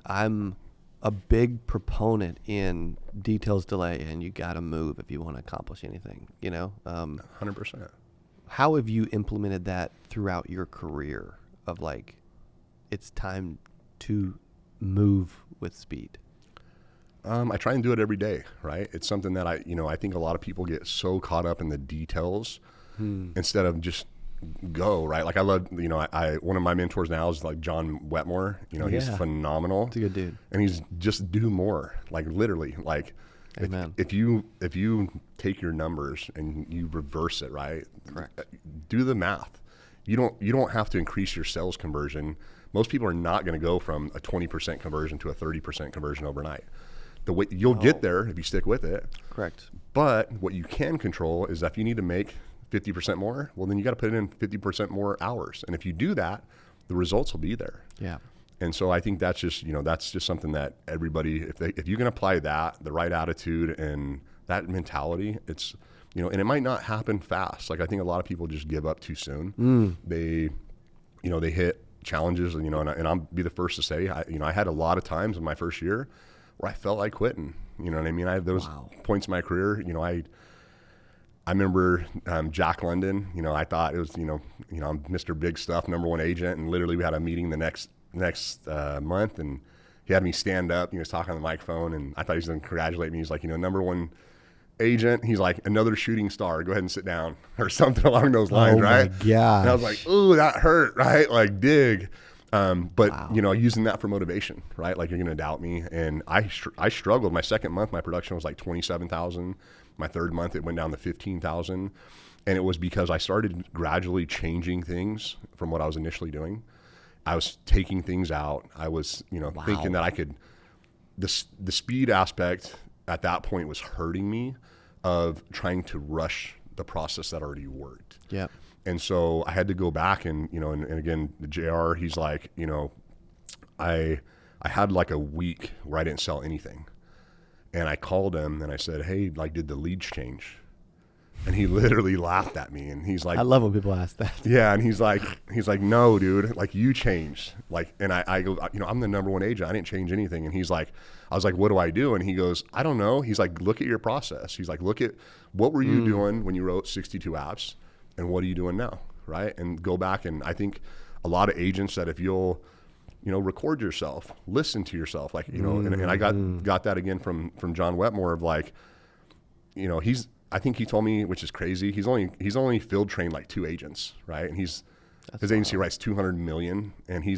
I'm a big proponent in details delay, and you got to move if you want to accomplish anything, 100%. How have you implemented that throughout your career of like, it's time to move with speed? I try and do it every day, right? It's something that I think a lot of people get so caught up in the details instead of just go, right? Like I love, one of my mentors now is like John Wetmore. He's phenomenal. He's a good dude. And he's just do more, like literally, like Amen. If you take your numbers and you reverse it, right? Correct. Do the math. You don't have to increase your sales conversion. Most people are not going to go from a 20% conversion to a 30% conversion overnight. The way you'll get there if you stick with it. Correct. But what you can control is that if you need to make 50% more, well, then you got to put in 50% more hours. And if you do that, the results will be there. Yeah. And so I think that's just something that everybody, if you can apply that, the right attitude and that mentality, it's, and it might not happen fast. Like I think a lot of people just give up too soon. They hit challenges, and I'll be the first to say, I had a lot of times in my first year where I felt like quitting. You know what I mean? I had those points in my career. I remember Jack London. I thought it was, I'm Mr. Big Stuff, #1 agent, and literally we had a meeting the next month, and he had me stand up. He was talking on the microphone, and I thought he was going to congratulate me. He's like, #1 agent. He's like, another shooting star. Go ahead and sit down, or something along those lines, right? Oh my gosh. And I was like, ooh, that hurt, right? Like, dig. But using that for motivation, right? Like, you're going to doubt me. And I struggled. My second month, my production was like 27,000. My third month, it went down to 15,000. And it was because I started gradually changing things from what I was initially doing. I was taking things out. I was, thinking that I could, the speed aspect at that point was hurting me of trying to rush the process that already worked. Yeah. And so I had to go back and again, the JR, he's like, I had like a week where I didn't sell anything. And I called him and I said, hey, like, did the leads change? And he literally laughed at me, and he's like, I love when people ask that. Yeah. And he's like, no, dude, like, you changed. Like, and I go, I'm the #1 agent. I didn't change anything. And he's like, I was like, what do I do? And he goes, I don't know. He's like, look at your process. He's like, look at what were you doing when you wrote 62 apps, and what are you doing now? Right. And go back. And I think a lot of agents that if you'll, record yourself, listen to yourself, like, and I got that again from John Wetmore of like, I think he told me, which is crazy, he's only field trained like 2 agents, right? And his agency writes 200 million, and he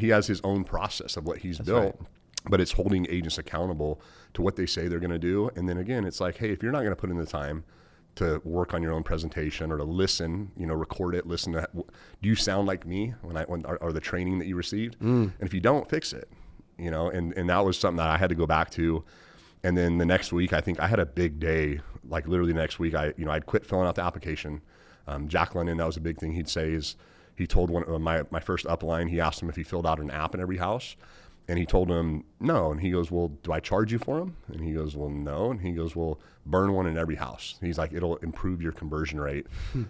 has his own process of what he's built, right. But it's holding agents accountable to what they say they're going to do. And then again, it's like, hey, if you're not going to put in the time to work on your own presentation or to listen, record it, listen to, do you sound like me or the training that you received? And if you don't, fix it, and that was something that I had to go back to. And then the next week, I think I had a big day, like literally next week, I'd quit filling out the application. Jack London, that was a big thing he'd say is, he told one of my first upline, he asked him if he filled out an app in every house. And he told him no. And he goes, well, do I charge you for them? And he goes, well, no. And he goes, well, burn one in every house. And he's like, it'll improve your conversion rate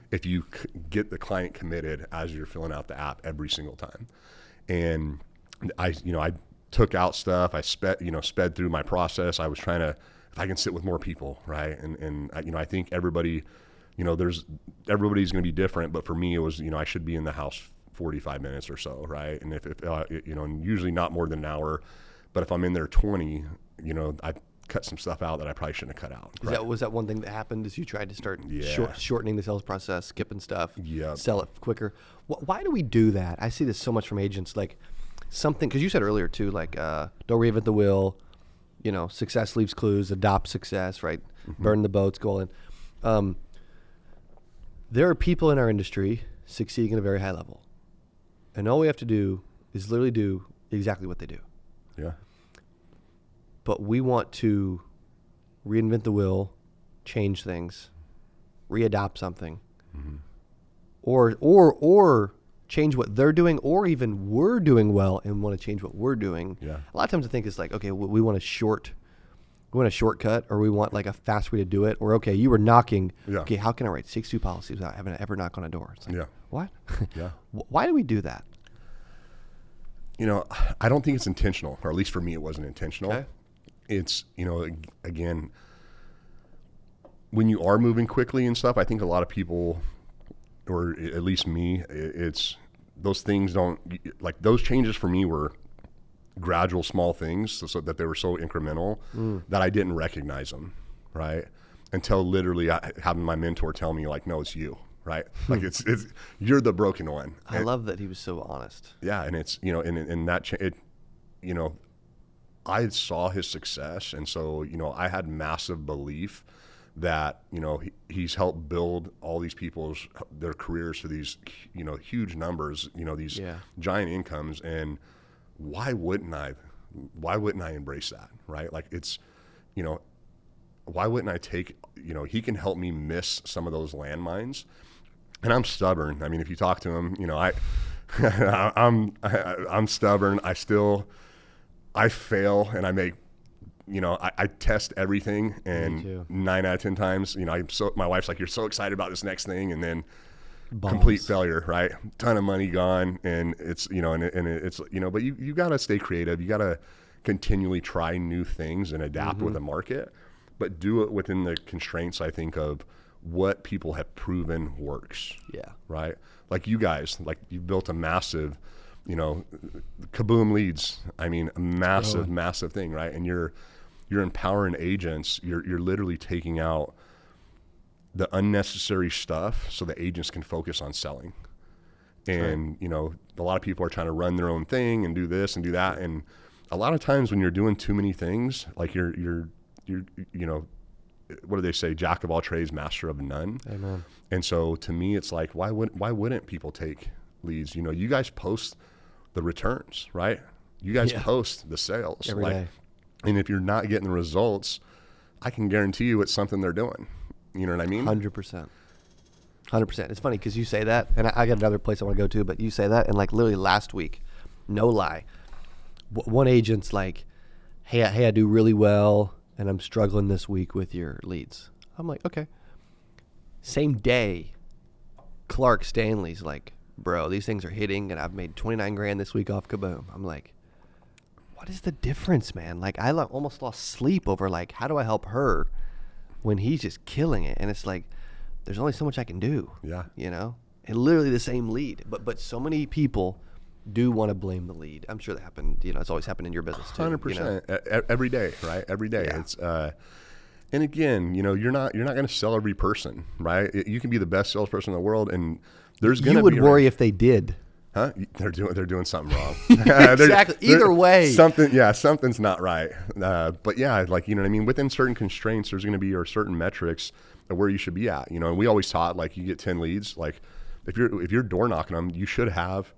if you get the client committed as you're filling out the app every single time. And I took out stuff. I sped through my process. I was trying to, if I can sit with more people, right? And I think everybody, everybody's going to be different. But for me, it was, I should be in the house 45 minutes or so, right? And if and usually not more than an hour, but if I'm in there 20, I cut some stuff out that I probably shouldn't have cut out. Right? Was that one thing that happened as you tried to start shortening the sales process, skipping stuff, sell it quicker? Why do we do that? I see this so much from agents, like something, because you said earlier too, like don't reinvent the wheel, success leaves clues, adopt success, right? Burn the boats, go in. There are people in our industry succeeding at a very high level. And all we have to do is literally do exactly what they do. Yeah. But we want to reinvent the wheel, change things, readopt something, or change what they're doing, or even we're doing well and want to change what we're doing. Yeah. A lot of times I think it's like, okay, we want to short We want a shortcut, or we want like a fast way to do it. Or, okay, you were knocking. Yeah. Okay, how can I write 62 policies without having to ever knock on a door? It's like, Yeah. What? Yeah. Why do we do that? You know, I don't think it's intentional, or at least for me, it wasn't intentional. Okay. It's, you know, again, when you are moving quickly and stuff, I think a lot of people, or at least me, it's those things don't, like those changes for me were gradual small things, so that they were so incremental that I didn't recognize them, right? Until literally having my mentor tell me like, no, it's you, right? Like it's you're the broken one. I love that he was so honest. Yeah. And it's, you know, and that, you know, I saw his success. And so, you know, I had massive belief that, you know, he's helped build all these people's, their careers to these, you know, huge numbers, you know, these giant incomes. And why wouldn't I embrace that? Right? Like it's, you know, why wouldn't I take, you know, he can help me miss some of those landmines. And I'm stubborn. I mean, if you talk to him, you know, I'm stubborn. I fail and I make, you know, I test everything, and 9 out of 10 times, you know, my wife's like, you're so excited about this next thing, and then complete failure, right? Ton of money gone, and it's, you know, and it's, you know, but you got to stay creative. You got to continually try new things and adapt with the market, but do it within the constraints, I think, of what people have proven works. Yeah. Right? Like you guys, like you've built a massive, you know, kaboom leads. I mean, a massive thing, right? And you're empowering agents. You're literally taking out the unnecessary stuff so the agents can focus on selling. And, you know, a lot of people are trying to run their own thing and do this and do that. And a lot of times when you're doing too many things, like you're you know, what do they say? Jack of all trades, master of none. Amen. And so to me, it's like, why wouldn't people take leads? You know, you guys post the returns, right? You guys post the sales every day. And if you're not getting the results, I can guarantee you it's something they're doing. You know what I mean? 100%. 100%. It's funny because you say that, and I got another place I want to go to, but you say that, and like literally last week, no lie, one agent's like, hey, I do really well, and I'm struggling this week with your leads. I'm like, okay. Same day, Clark Stanley's like, bro, these things are hitting, and I've made 29 grand this week off Kaboom. I'm like, what is the difference, man? Like, I almost lost sleep over like, how do I help her when he's just killing it? And it's like, there's only so much I can do. Yeah. You know, and literally the same lead, but so many people do want to blame the lead. I'm sure that happened. You know, it's always happened in your business too. 100%. You know? Every day, right? Every day. Yeah. It's and again, you know, you're not going to sell every person, right? You can be the best salesperson in the world, and there's going to be. You would worry if they did. Huh? They're doing something wrong. Exactly. Either way, something's not right. But yeah, like, you know what I mean. Within certain constraints, there's going to be certain metrics of where you should be at. You know, and we always taught like you get 10 leads. Like if you're door knocking them, you should have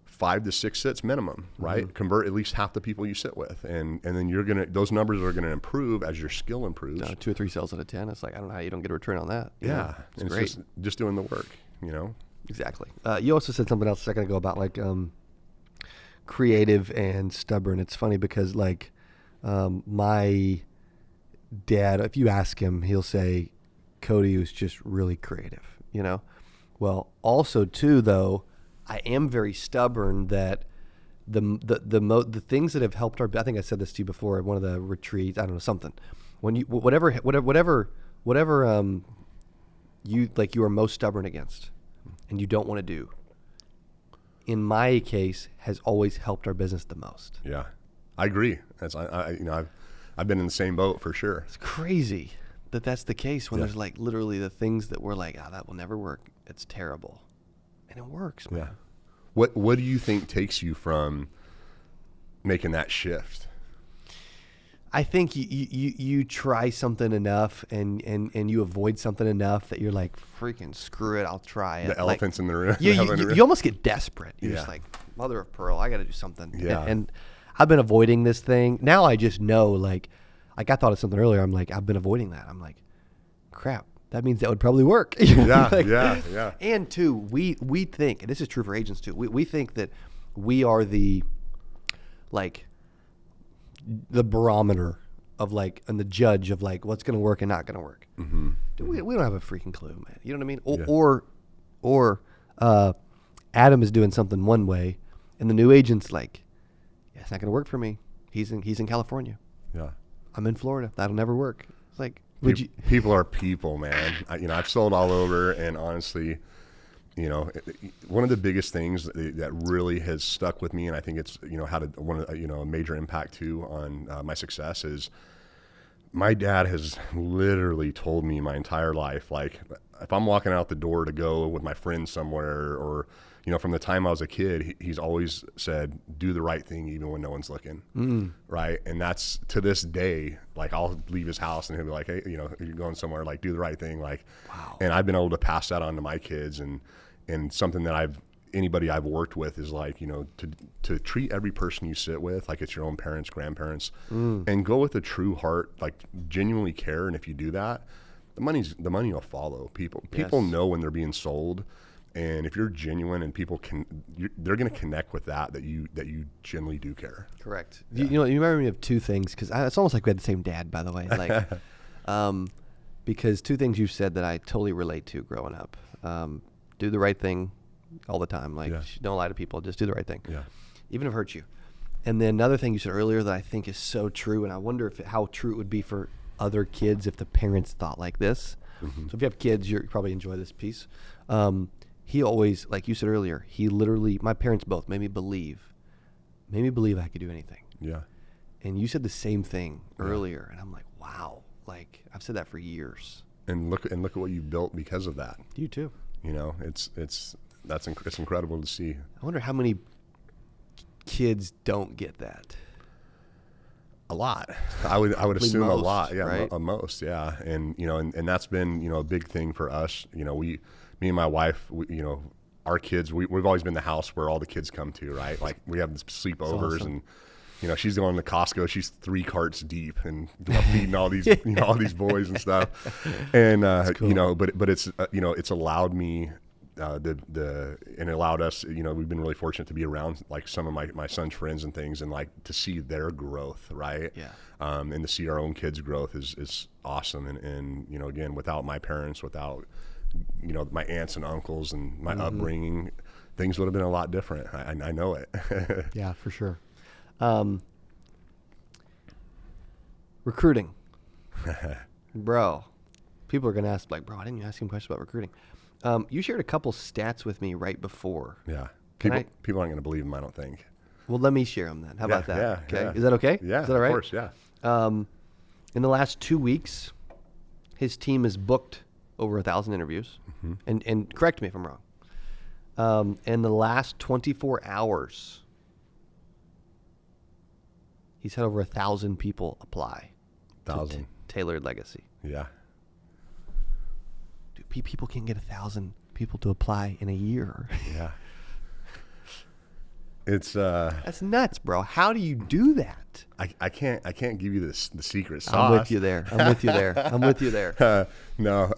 5 to 6 sits minimum, right? Mm-hmm. Convert at least half the people you sit with, and then those numbers are gonna improve as your skill improves. 2 or 3 sales out of 10. It's like, I don't know how you don't get a return on that. Yeah, it's great. It's just doing the work, you know. Exactly. You also said something else a second ago about like creative and stubborn. It's funny because like my dad, if you ask him, he'll say Cody was just really creative, you know. Well, also too though, I am very stubborn that the things that have helped I think I said this to you before at one of the retreats, I don't know, something. When you whatever you are most stubborn against and you don't want to do, in my case, has always helped our business the most. Yeah, I agree. I've been in the same boat for sure. It's crazy that that's the case when there's like literally the things that we're like, that will never work. It's terrible. And it works, man. Yeah. What do you think takes you from making that shift? I think you try something enough and you avoid something enough that you're like, freaking screw it, I'll try it. The elephants in the room. You almost get desperate. You're just like, mother of pearl, I got to do something. Yeah. And I've been avoiding this thing. Now I just know, like I thought of something earlier. I'm like, I've been avoiding that. I'm like, crap. That means that would probably work. Yeah. And two, we think, and this is true for agents too, we think that we are the barometer of like, and the judge of like what's going to work and not going to work. Mm-hmm. Dude, we don't have a freaking clue, man. You know what I mean? Or Adam is doing something one way, and the new agent's like, yeah, it's not going to work for me. He's in California. Yeah. I'm in Florida. That'll never work. It's like, people are people, man. I've sold all over, and honestly, one of the biggest things that really has stuck with me, and I think it's had a major impact too on my success, is my dad has literally told me my entire life, like if I'm walking out the door to go with my friends somewhere, or from the time I was a kid, he's always said, do the right thing even when no one's looking. Right? And that's, to this day, like I'll leave his house and he'll be like, hey, you're going somewhere, like do the right thing. Like, wow. And I've been able to pass that on to my kids, and something that anybody I've worked with is like, to treat every person you sit with like it's your own parents, grandparents, and go with a true heart, like genuinely care. And if you do that, the money will follow. People know when they're being sold. And if you're genuine and people they're going to connect with that you genuinely do care. Correct. Yeah. You remember me of two things, because it's almost like we had the same dad, by the way. Like, because two things you said that I totally relate to growing up. Do the right thing all the time. Like, don't lie to people. Just do the right thing. Yeah. Even if it hurts you. And then another thing you said earlier that I think is so true, and I wonder how true it would be for other kids if the parents thought like this. Mm-hmm. So if you have kids, you probably enjoy this piece. He always, like you said earlier, he literally, my parents both made me believe I could do anything. Yeah. And you said the same thing earlier, and I'm like, wow. Like, I've said that for years. And look at what you've built because of that. You too. It's incredible to see. I wonder how many kids don't get that. A lot. I would assume most, a lot. Yeah, right? Most. Yeah, and and that's been a big thing for us. Me and my wife, our kids, we've always been the house where all the kids come to, right? Like we have sleepovers, awesome. And she's going to Costco. She's 3 carts deep and feeding all these all these boys and stuff. And cool. But it's it's allowed me and it allowed us. We've been really fortunate to be around like some of my son's friends and things, and like to see their growth, right? Yeah. And to see our own kids' growth is awesome. And again, without my parents, without my aunts and uncles and my upbringing, things would have been a lot different. I know it. Yeah, for sure. Recruiting. Bro, people are going to ask, like, bro, I didn't ask him questions about recruiting. You shared a couple stats with me right before. Yeah. People aren't going to believe them, I don't think. Well, let me share them then. How about that? Yeah. Okay. Yeah. Is that okay? Yeah. Is that all right? Of course, yeah. In the last 2 weeks, his team has booked over 1,000 interviews. Mm-hmm. And correct me if I'm wrong. In the last 24 hours, he's had over 1,000 people apply. 1,000. Tailored Legacy. Yeah. Dude, people can get 1,000 people to apply in a year. Yeah. It's that's nuts, bro. How do you do that? I can't give you the secret sauce. I'm with you there. No,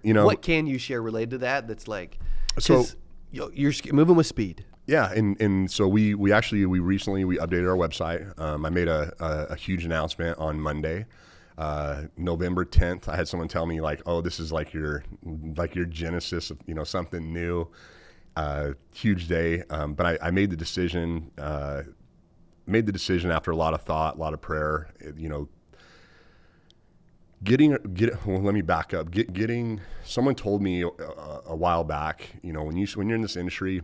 what can you share related to that? That's like, so you're moving with speed. Yeah, and so we recently updated our website. I made a huge announcement on Monday, November 10th. I had someone tell me like, oh, this is like your genesis of something new. Huge day, but I made the decision. After a lot of thought, a lot of prayer. Let me back up. Someone told me a while back. When you're in this industry,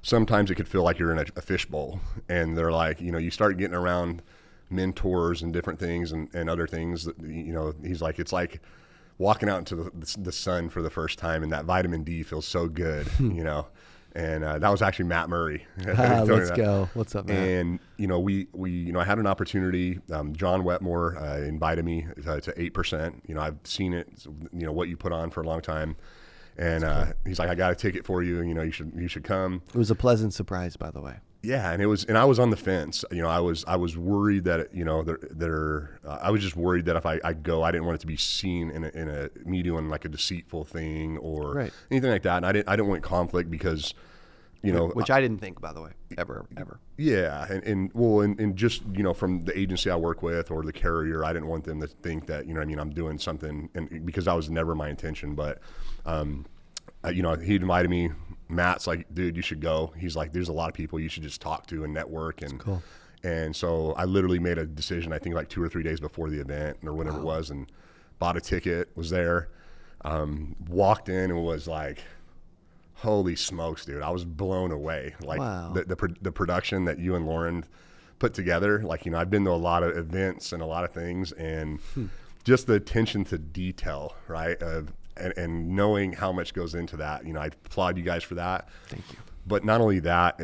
sometimes it could feel like you're in a fishbowl, and they're like, you start getting around mentors and different things and other things that he's like, it's like walking out into the sun for the first time, and that vitamin D feels so good, And that was actually Matt Murray. Let's go. What's up, man? And I had an opportunity. John Wetmore invited me to 8%. I've seen it. What you put on for a long time, and he's like, I got a ticket for you. You should come. It was a pleasant surprise, by the way. Yeah, and I was on the fence. I was worried that I was just worried that if I go, I didn't want it to be seen in me doing like a deceitful thing or anything like that. And I didn't want conflict because which I didn't think, by the way, ever. Yeah. And just, from the agency I work with or the carrier, I didn't want them to think that, I'm doing something, and because that was never my intention. But, he invited me. Matt's like, dude, you should go. He's like, there's a lot of people you should just talk to and network. And, cool. And so I literally made a decision, I think like 2 or 3 days before the event or whatever it was, and bought a ticket, was there, walked in and was like, holy smokes, dude. I was blown away. Like the production that you and Lauren put together. Like, I've been to a lot of events and a lot of things, and just the attention to detail, right? And knowing how much goes into that, I applaud you guys for that. Thank you. But not only that,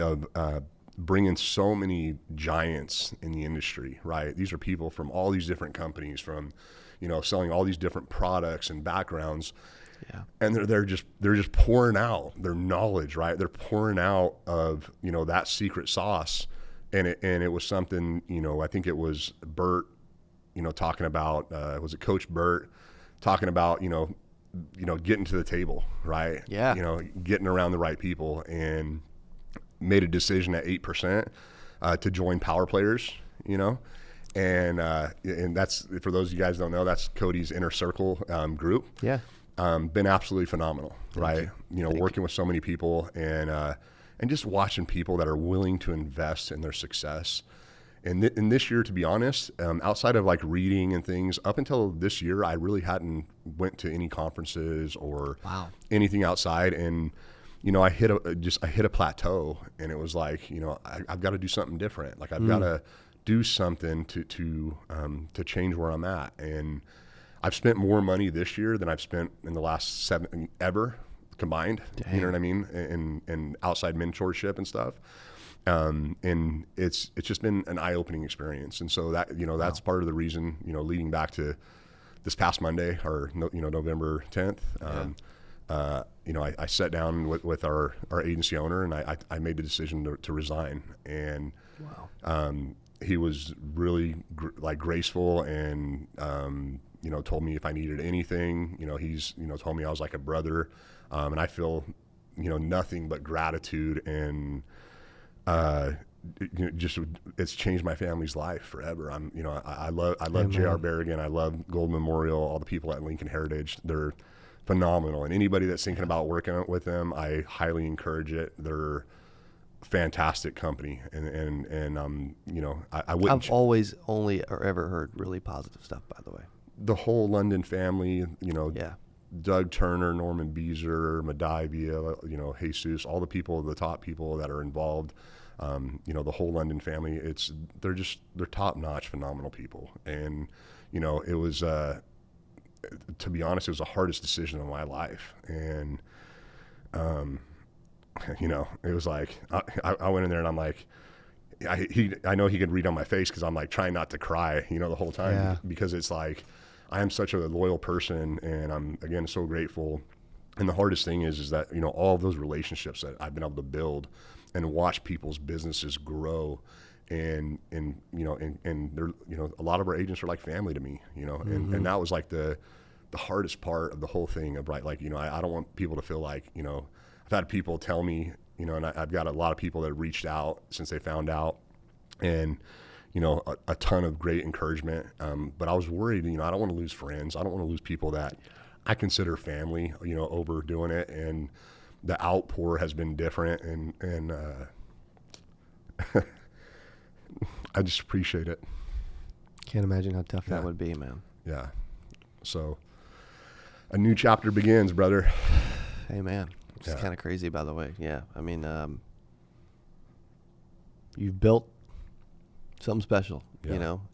bringing so many giants in the industry, right? These are people from all these different companies, from, selling all these different products and backgrounds. Yeah. And they're just pouring out their knowledge, right? They're pouring out of, that secret sauce. And it was something, I think it was Bert, talking about, was it Coach Bert talking about, getting to the table, right? Yeah. Getting around the right people, and made a decision at 8% to join Power Players, and that's, for those of you guys don't know, that's Cody's inner circle group. Yeah. Been absolutely phenomenal, right? Working with so many people, and just watching people that are willing to invest in their success. And this year, to be honest, outside of like reading and things, up until this year, I really hadn't went to any conferences or anything outside. And, I hit a plateau, and it was like, I've got to do something different. Like I've got to do something to change where I'm at. And I've spent more money this year than I've spent in the last 7 ever combined. Dang. You know what I mean? And outside mentorship and stuff. And it's just been an eye-opening experience. And so that, that's part of the reason, leading back to this past Monday, or, November 10th, I sat down with our agency owner, and I made the decision to resign. And he was really graceful, and, told me if I needed anything, he's, told me I was like a brother. And I feel, nothing but gratitude, and, it's changed my family's life forever. I love J.R. Berrigan. I love Gold Memorial, all the people at Lincoln Heritage. They're phenomenal. And anybody that's thinking about working with them, I highly encourage it. They're a fantastic company. And I wouldn't. I've always only or ever heard really positive stuff, by the way. The whole London family, Doug Turner, Norman Beezer, Madivia, Jesus, all the people, the top people that are involved, the whole London family, they're top-notch, phenomenal people. And, it was, to be honest, it was the hardest decision of my life. And, it was like, I went in there and I'm like, I know he could read on my face, because I'm like trying not to cry, the whole time, because it's like, I am such a loyal person, and I'm, again, so grateful. And the hardest thing is that, all of those relationships that I've been able to build and watch people's businesses grow, and they're, a lot of our agents are like family to me, and that was like the hardest part of the whole thing of, right. Like, I don't want people to feel like, I've had people tell me, and I've got a lot of people that reached out since they found out, and, a ton of great encouragement. But I was worried, I don't want to lose friends. I don't want to lose people that I consider family, overdoing it. And the outpour has been different. And I just appreciate it. Can't imagine how tough that would be, man. Yeah. So a new chapter begins, brother. Hey, man. It's kind of crazy, by the way. Yeah. I mean, you've built something special,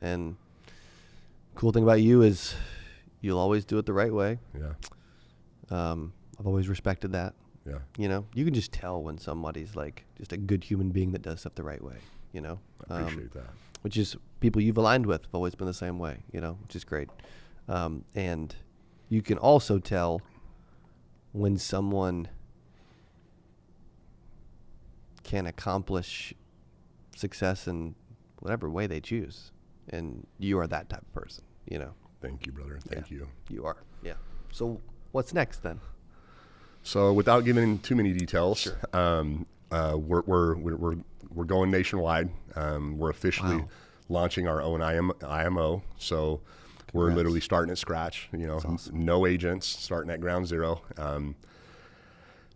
and cool thing about you is you'll always do it the right way. Yeah. I've always respected that. Yeah. You can just tell when somebody's like just a good human being that does stuff the right way, I appreciate that. Which is people you've aligned with have always been the same way, which is great. And you can also tell when someone can accomplish success in whatever way they choose, and you are that type of person. Thank you, brother. Thank you. You are. Yeah. So what's next then? So without giving too many details, sure. we're going nationwide. We're officially launching our own IMO. So we're literally starting at scratch. Awesome. No agents, starting at ground zero.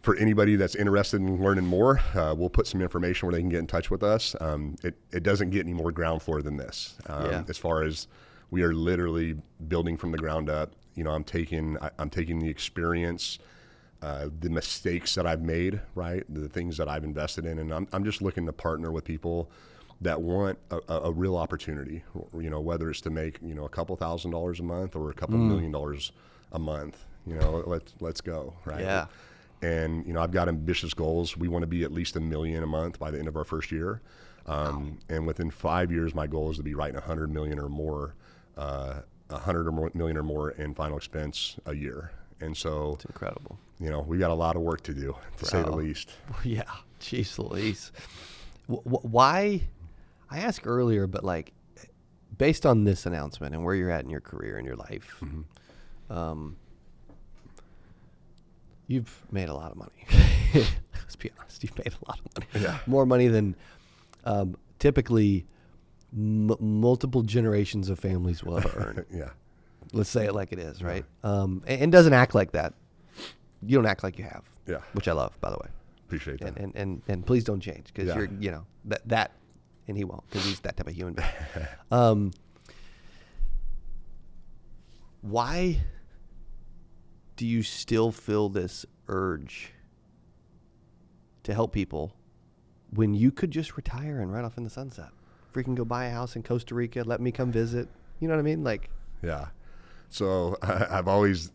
For anybody that's interested in learning more, we'll put some information where they can get in touch with us. It doesn't get any more ground floor than this. As far as we are literally building from the ground up. I'm taking the experience, the mistakes that I've made, right, the things that I've invested in, and I'm just looking to partner with people that want a real opportunity. Whether it's to make a couple $1,000s a month or a couple $1 million a month. Let's go, right? Yeah. And, I've got ambitious goals. We want to be at least $1 million a month by the end of our first year. And within 5 years, my goal is to be writing $100 million or more, $100 million or more in final expense a year. And so it's incredible. We got a lot of work to do, to say the least. Yeah. Jeez Louise. Why, I asked earlier, but like based on this announcement and where you're at in your career and your life, you've made a lot of money. Let's be honest. You've made a lot of money. Yeah. More money than typically multiple generations of families will ever earn. Yeah. Let's say it like it is, right? And doesn't act like that. You don't act like you have. Yeah. Which I love, by the way. Appreciate that. And please don't change because you're, that, and he won't because he's that type of human being. Why do you still feel this urge to help people when you could just retire and ride off in the sunset? Freaking go buy a house in Costa Rica, let me come visit. You know what I mean? Like, yeah. So I've always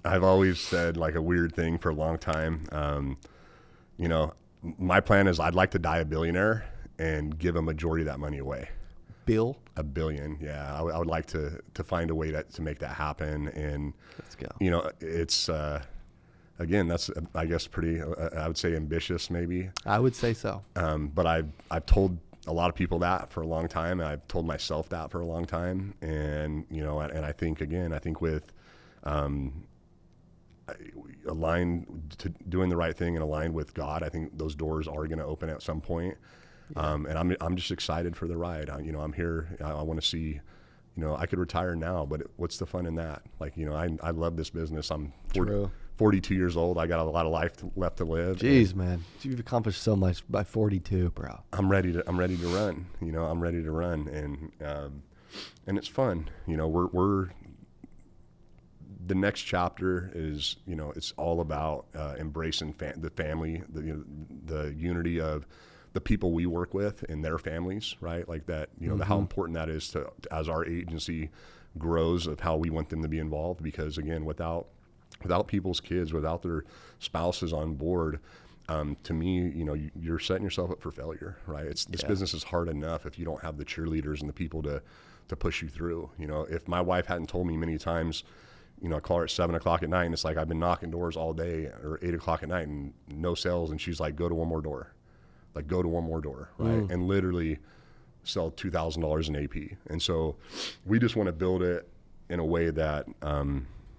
said like a weird thing for a long time. My plan is I'd like to die a billionaire and give a majority of that money away. $1 billion. Yeah. I would like to find a way to make that happen. And, let's go. It's, again, that's, I guess, pretty, I would say ambitious maybe. I would say so. But I've told a lot of people that for a long time, and I've told myself that for a long time. And, and I think with, aligned to doing the right thing and aligned with God, I think those doors are going to open at some point. Yeah. And I'm just excited for the ride. I'm here. I want to see, I could retire now, but what's the fun in that? Like, I love this business. I'm 42 years old. I got a lot of life left to live. Jeez, man, you've accomplished so much by 42, bro. I'm ready to run. I'm ready to run, and it's fun. We're the next chapter is, it's all about embracing the family, the unity of the people we work with and their families, right? Like that, how important that is to as our agency grows, of how we want them to be involved. Because again, without people's kids, without their spouses on board, to me, you're setting yourself up for failure, right? This business is hard enough if you don't have the cheerleaders and the people to push you through. If my wife hadn't told me many times, I call her at 7:00 at night and it's like, I've been knocking doors all day, or 8:00 at night and no sales. And she's like, go to one more door, right? And literally sell $2,000 in AP. And so we just want to build it in a way that,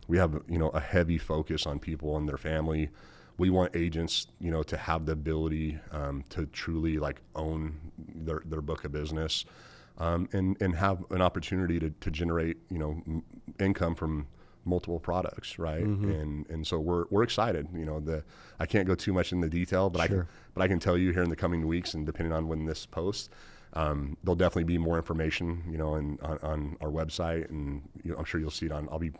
we have, a heavy focus on people and their family. We want agents, to have the ability to truly like own their book of business, and have an opportunity to generate, income from multiple products, right? And so we're excited. I can't go too much in the detail, but I can tell you here in the coming weeks, and depending on when this posts, there'll definitely be more information, on our website, and I'm sure you'll see it I'll be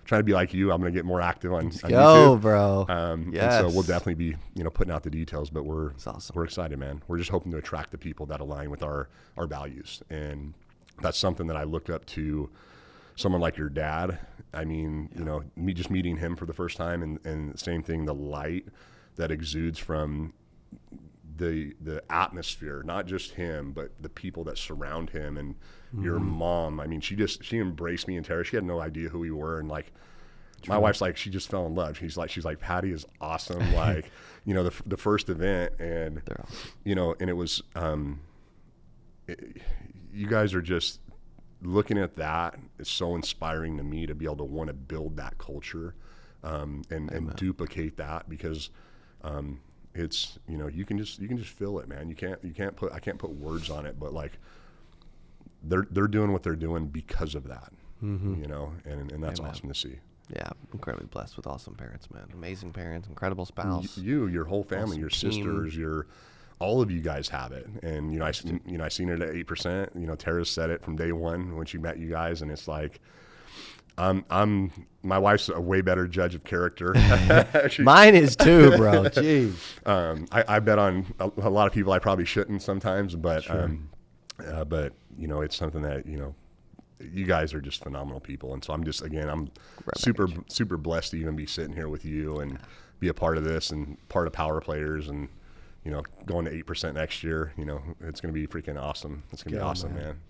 trying to be like you. I'm going to get more active on YouTube, bro. Yes. And so we'll definitely be, putting out the details, but we're awesome. We're excited, man. We're just hoping to attract the people that align with our values. And that's something that I look up to someone like your dad. I mean, me just meeting him for the first time, and same thing, the light that exudes from the atmosphere, not just him, but the people that surround him. And your mom, I mean, she embraced me and Tara. She had no idea who we were. And like, my wife's like, she just fell in love. She's like, Patty is awesome. Like, the first event, and, and it was, you guys are just looking at that. It's so inspiring to me to be able to want to build that culture, and duplicate that, because, it's, you know, you can just feel it, man. I can't put words on it, but like they're doing what they're doing because of that, you know, and that's awesome to see. Yeah, incredibly blessed with awesome parents, man. Amazing parents, incredible spouse. Your whole family, awesome your sisters, team. All of you guys have it. And, you know, I seen it at 8%. You know, Tara said it from day one when she met you guys, and it's like, my wife's a way better judge of character. Mine is too, bro. Jeez. I bet on a lot of people I probably shouldn't sometimes, but, sure. But you know, it's something that, you know, you guys are just phenomenal people. And so I'm super blessed to even be sitting here with you and be a part of this and part of Power Players, and, you know, going to 8% next year. You know, it's going to be freaking awesome. It's going to be awesome, man.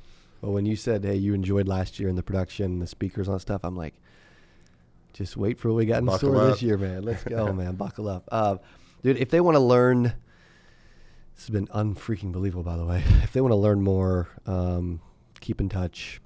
Well, when you said, hey, you enjoyed last year in the production, the speakers and stuff, I'm like, just wait for what we got in store this year, man. Let's go, man. Buckle up. Dude, if they want to learn, this has been unfreaking believable, by the way. If they want to learn more, keep in touch,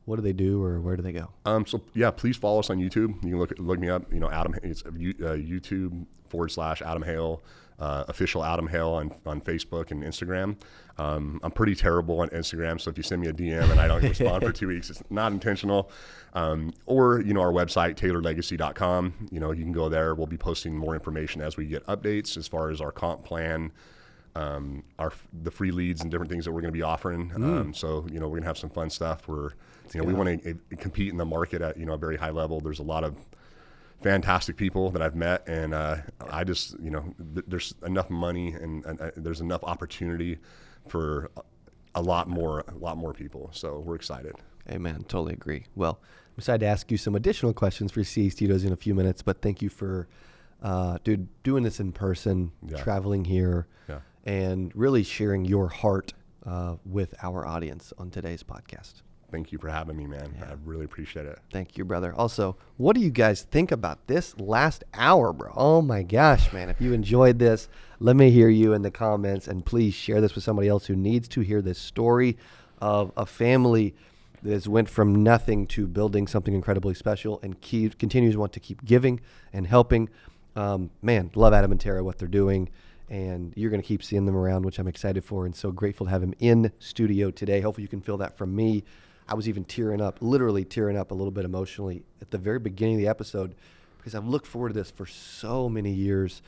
what do they do, or where do they go? So yeah, please follow us on YouTube. You can look me up. You know, it's YouTube.com/Adam Hale, official Adam Hale on Facebook and Instagram. I'm pretty terrible on Instagram, so if you send me a DM and I don't respond for 2 weeks, it's not intentional. Or, you know, our website, taylorlegacy.com. You know, you can go there. We'll be posting more information as we get updates as far as our comp plan, the free leads and different things that we're going to be offering. So, you know, we're going to have some fun stuff. We want to compete in the market at, you know, a very high level. There's a lot of fantastic people that I've met, and I just, you know, there's enough money and there's enough opportunity for a lot more people. So we're excited. Amen. Totally agree. Well, I'm excited to ask you some additional questions for CA Studios in a few minutes, but thank you for, doing this in person, traveling here, and really sharing your heart with our audience on today's podcast. Thank you for having me, man. I really appreciate it. Thank you, brother. Also, what do you guys think about this last hour, bro? Oh my gosh, man. If you enjoyed this, let me hear you in the comments, and please share this with somebody else who needs to hear this story of a family that has went from nothing to building something incredibly special and continues to want to keep giving and helping. Man, love Adam and Tara, what they're doing, and you're going to keep seeing them around, which I'm excited for, and so grateful to have him in studio today. Hopefully you can feel that from me. I was even literally tearing up a little bit emotionally at the very beginning of the episode, because I've looked forward to this for so many years.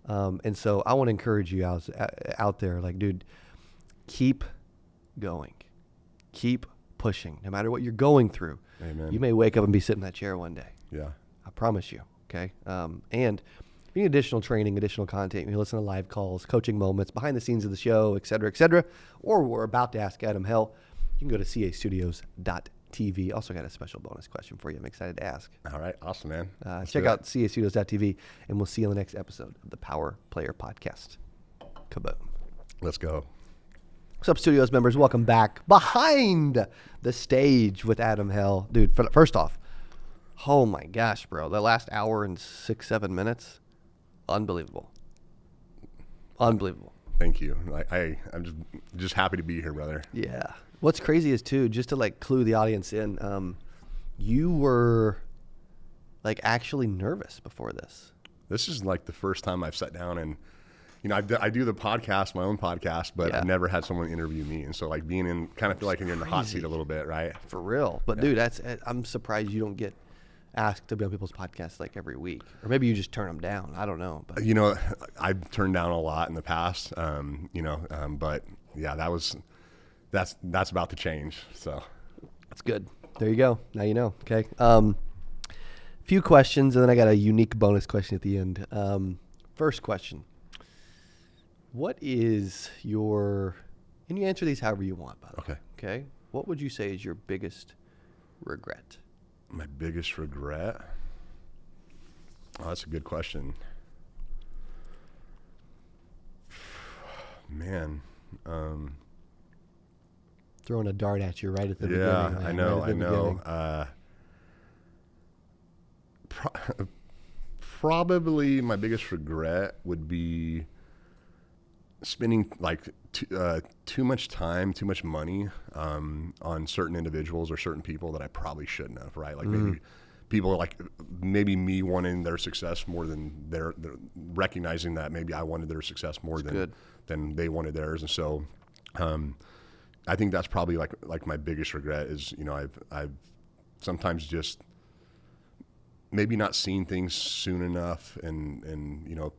And so I want to encourage you out there, like, dude, keep going, keep pushing, no matter what you're going through. Amen. You may wake up and be sitting in that chair one day. Yeah. I promise you. Okay. And if you need additional training, additional content, you listen to live calls, coaching moments, behind the scenes of the show, et cetera, or we're about to ask Adam Hale, you can go to castudios.tv. Also got a special bonus question for you I'm excited to ask. All right. Awesome, man. Check out castudios.tv, and we'll see you on the next episode of the Power Player Podcast. Kaboom. Let's go. What's up, Studios members? Welcome back behind the stage with Adam Hale. Dude, first off, oh my gosh, bro. The last hour and 6-7 minutes, unbelievable. Unbelievable. Thank you. I'm just happy to be here, brother. Yeah. What's crazy is, too, just to like clue the audience in, you were like actually nervous before this. This is like the first time I've sat down and, you know, I do the podcast, my own podcast, but I've never had someone interview me. And so like being in, kind of feel like you're in the hot seat a little bit, right? For real. But dude, I'm surprised you don't get asked to be on people's podcasts like every week, or maybe you just turn them down. I don't know. But you know, I've turned down a lot in the past, but yeah, that's about to change. So that's good. There you go. Now you know. Okay. Few questions, and then I got a unique bonus question at the end. First question. What is your, and you answer these however you want, by the way. Okay. What would you say is your biggest regret? My biggest regret? Oh, that's a good question. Man. Throwing a dart at you right at the beginning. Yeah, I know. Probably my biggest regret would be spending like too much time, too much money on certain individuals or certain people that I probably shouldn't have, right? Like people like maybe me wanting their success more than their recognizing that maybe I wanted their success more than they wanted theirs. And so, I think that's probably like my biggest regret is, you know, I've sometimes just maybe not seen things soon enough and, you know,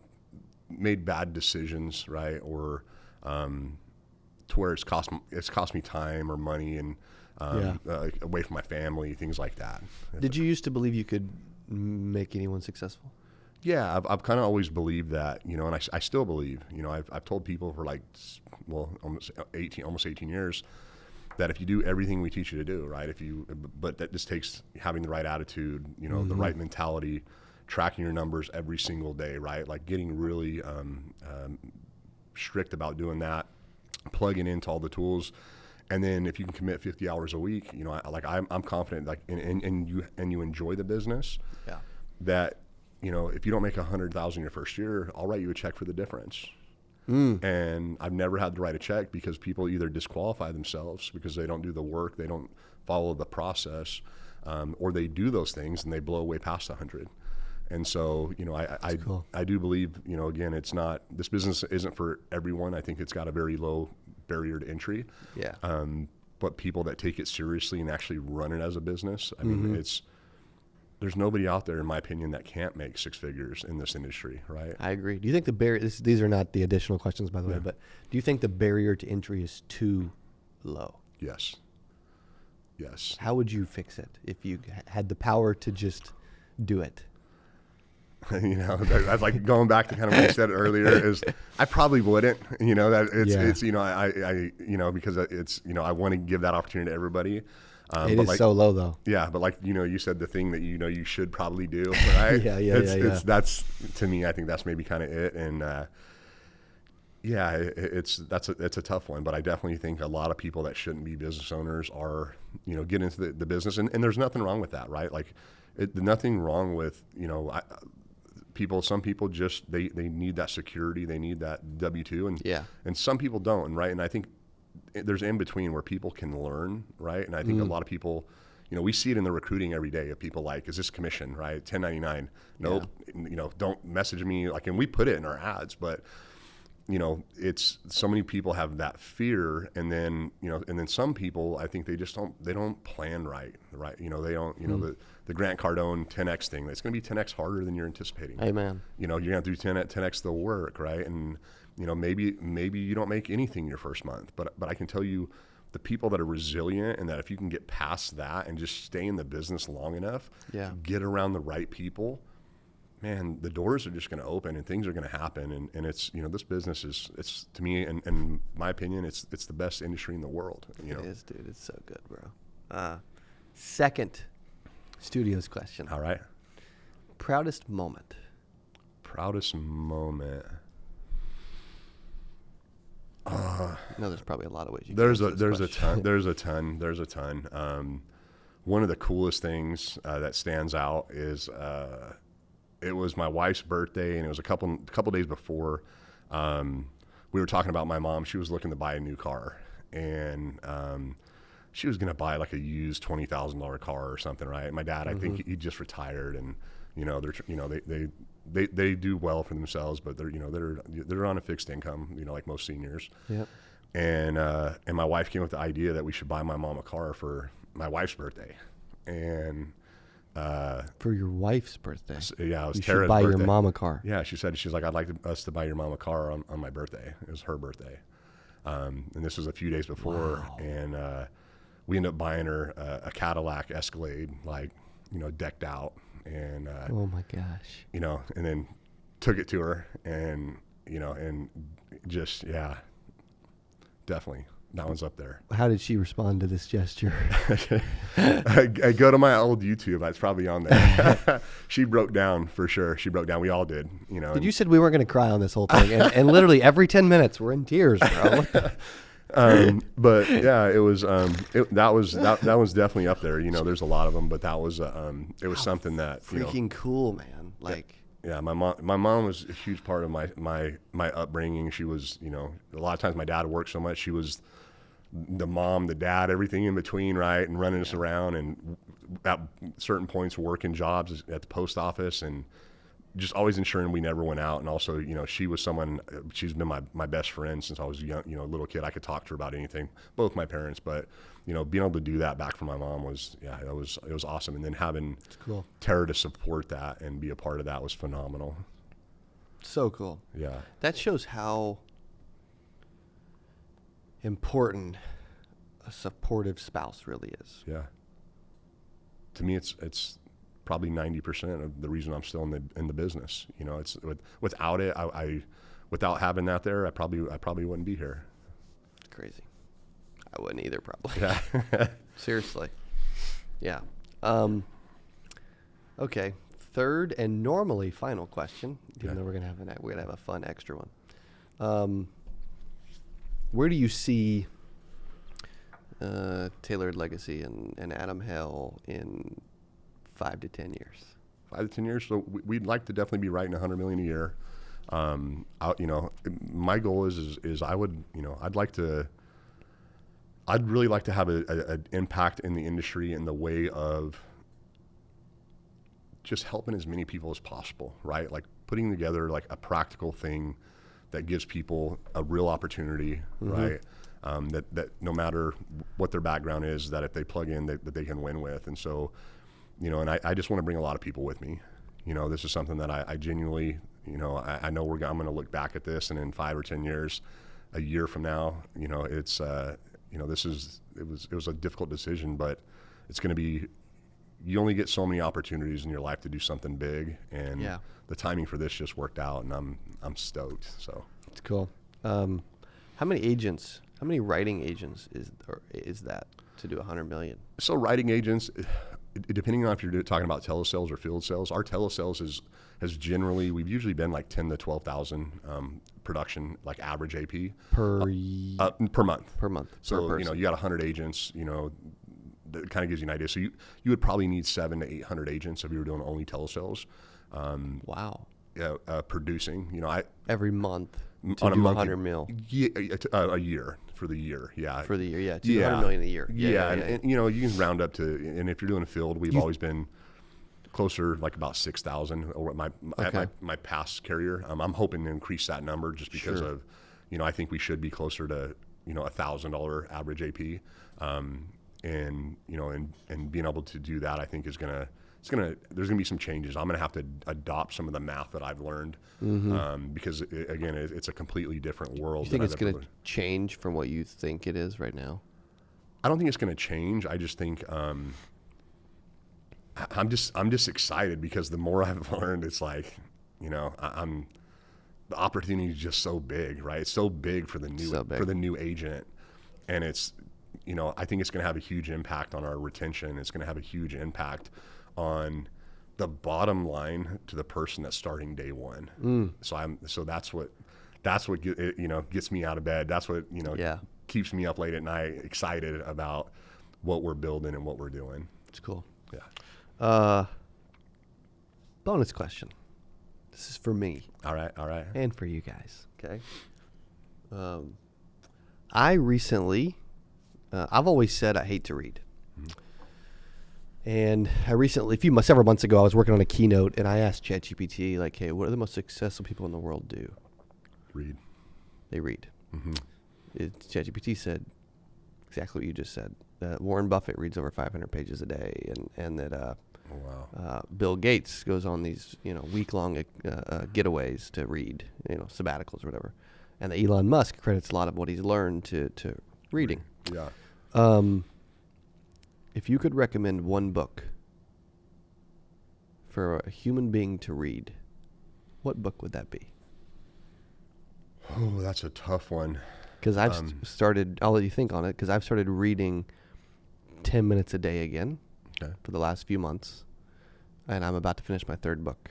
made bad decisions, right? Or, to where it's cost me time or money and, away from my family, things like that. Did you used to believe you could make anyone successful? Yeah, I've kind of always believed that, you know, and I still believe, you know, I've told people for almost 18 years that if you do everything we teach you to do, right, but that just takes having the right attitude, you know, the right mentality, tracking your numbers every single day, right, like getting really strict about doing that, plugging into all the tools. And then if you can commit 50 hours a week, you know, I'm confident, like, and you enjoy the business, that, you know, if you don't make $100,000 your first year, I'll write you a check for the difference. And I've never had to write a check because people either disqualify themselves because they don't do the work, they don't follow the process, or they do those things and they blow way past 100. And so, you know, I do believe, you know, again, this business isn't for everyone. I think it's got a very low barrier to entry. Yeah. But people that take it seriously and actually run it as a business, I mean, there's nobody out there, in my opinion, that can't make six figures in this industry, right? I agree. Do you think the barrier, these are not the additional questions, by the way, but do you think the barrier to entry is too low? Yes. Yes. How would you fix it if you had the power to just do it? You know, that's like going back to kind of what I said earlier is I probably wouldn't, you know, that it's, you know, I you know, because it's, you know, I want to give that opportunity to everybody. It is so low though. Yeah. But like, you know, you said the thing that, you know, you should probably do, right? That's, to me, I think that's maybe kind of it. And, it's a tough one, but I definitely think a lot of people that shouldn't be business owners are, you know, get into the business and there's nothing wrong with that, right? Like nothing wrong with, you know, some people just, they need that security. They need that W-2 and some people don't. Right. And I think there's in between where people can learn. Right. And I think a lot of people, you know, we see it in the recruiting every day of people like, is this commission, right? 1099. Nope. You know, don't message me. Like, and we put it in our ads, but you know, it's so many people have that fear. And then, you know, and then some people, I think they don't plan right. You know, they don't, you know, the Grant Cardone 10X thing, it's going to be 10X harder than you're anticipating. Amen. You know, you're going to do 10X the work, right? And, you know, maybe you don't make anything your first month, but I can tell you the people that are resilient and that if you can get past that and just stay in the business long enough, get around the right people, man, the doors are just going to open and things are going to happen. And it's, you know, this business it's to me, and in my opinion, it's the best industry in the world. You know? It is, dude. It's so good, bro. Second Studios question. All right. Proudest moment. Proudest moment. No, there's probably a lot of ways. There's a ton. One of the coolest things that stands out is it was my wife's birthday, and it was a couple days before. We were talking about my mom. She was looking to buy a new car, and she was going to buy like a used $20,000 car or something, right? My dad, I think he just retired, and you know, they do well for themselves, but they're on a fixed income, you know, like most seniors. Yep. And my wife came up with the idea that we should buy my mom a car for my wife's birthday, and for your wife's birthday. Yeah, it was you Tara's should buy birthday. Your mom a car. Yeah, she's like, I'd like us to buy your mom a car on my birthday. It was her birthday, and this was a few days before, and we ended up buying her a Cadillac Escalade, like, you know, decked out, and oh my gosh, you know, and then took it to her, and you know, and just definitely. That one's up there. How did she respond to this gesture? I go to my old YouTube. It's probably on there. She broke down for sure. She broke down. We all did. You know. You said we weren't going to cry on this whole thing, and literally every 10 minutes we're in tears, bro. But yeah, it was. That was definitely up there. You know, there's a lot of them, but that was. It was something that freaking cool, man. Like. Yeah, my mom was a huge part of my upbringing. She was, you know, a lot of times my dad worked so much. She was the mom, the dad, everything in between, right? And running us around, and at certain points working jobs at the post office, and just always ensuring we never went out. And also, she was someone, she's been my best friend since I was a young, little kid. I could talk to her about anything, both my parents, but being able to do that back from my mom was, it was awesome. And then having Tara to support that and be a part of that was phenomenal. So cool. Yeah. That shows how important a supportive spouse really is. Yeah. To me, it's probably 90% of the reason I'm still in the business. It's without it, without having that there, I probably wouldn't be here. Crazy. I wouldn't either, probably. Yeah. Seriously. Yeah. Okay. Third and normally final question, even though we're gonna have a fun extra one. Where do you see Tailored Legacy and Adam Hale in 5 to 10 years? 5 to 10 years. So we'd like to definitely be writing 100 million a year. My goal is I'd really like to have an impact in the industry in the way of just helping as many people as possible, right? Like putting together like a practical thing that gives people a real opportunity, right? That no matter what their background is, that if they plug in, that they can win with. And so, and I just want to bring a lot of people with me. This is something that I genuinely, I know I'm going to look back at this, and in 5 or 10 years, a year from now, it's, it was a difficult decision, but it's going to be, you only get so many opportunities in your life to do something big, and the timing for this just worked out, and I'm stoked. So it's cool. How many writing agents is that to do 100 million? So writing agents, depending on if you're talking about telesales or field sales, our telesales has generally, we've usually been like 10 to 12,000 production, like average AP per month. So you got 100 agents. That kind of gives you an idea. So you would probably need 700 to 800 agents if you were doing only telesales. Wow. Yeah, producing. Every month to on do a 100 mil. Yeah, a year for the year. Yeah. For the year, yeah. 200 million a year. Yeah. And you can round up to, and if you're doing a field, we've always been closer, like about 6,000 or my past carrier. I'm hoping to increase that number just because of, I think we should be closer to, $1,000 average AP. And being able to do that, I think there's gonna be some changes. I'm gonna have to adopt some of the math that I've learned, because it's a completely different world. You think it's gonna change from what you think it is right now? I don't think it's gonna change. I just think I'm just excited because the more I've learned, it's like, the opportunity is just so big, right? It's so big for the new agent, and it's, I think it's going to have a huge impact on our retention. It's going to have a huge impact on the bottom line to the person that's starting day one. So that's what gets me out of bed. That's what keeps me up late at night, excited about what we're building and what we're doing. It's cool. Yeah. Bonus question. This is for me. All right. And for you guys. Okay. I recently, I've always said I hate to read. And I recently, several months ago, I was working on a keynote, and I asked ChatGPT, like, hey, what do the most successful people in the world do? Read. They read. ChatGPT said exactly what you just said. Warren Buffett reads over 500 pages a day, and that Bill Gates goes on these week-long getaways to read, sabbaticals or whatever, and that Elon Musk credits a lot of what he's learned to reading. Yeah. If you could recommend one book for a human being to read, what book would that be? Oh, that's a tough one. Because I've started, I'll let you think on it, because I've started reading 10 minutes a day again for the last few months, and I'm about to finish my 3rd book.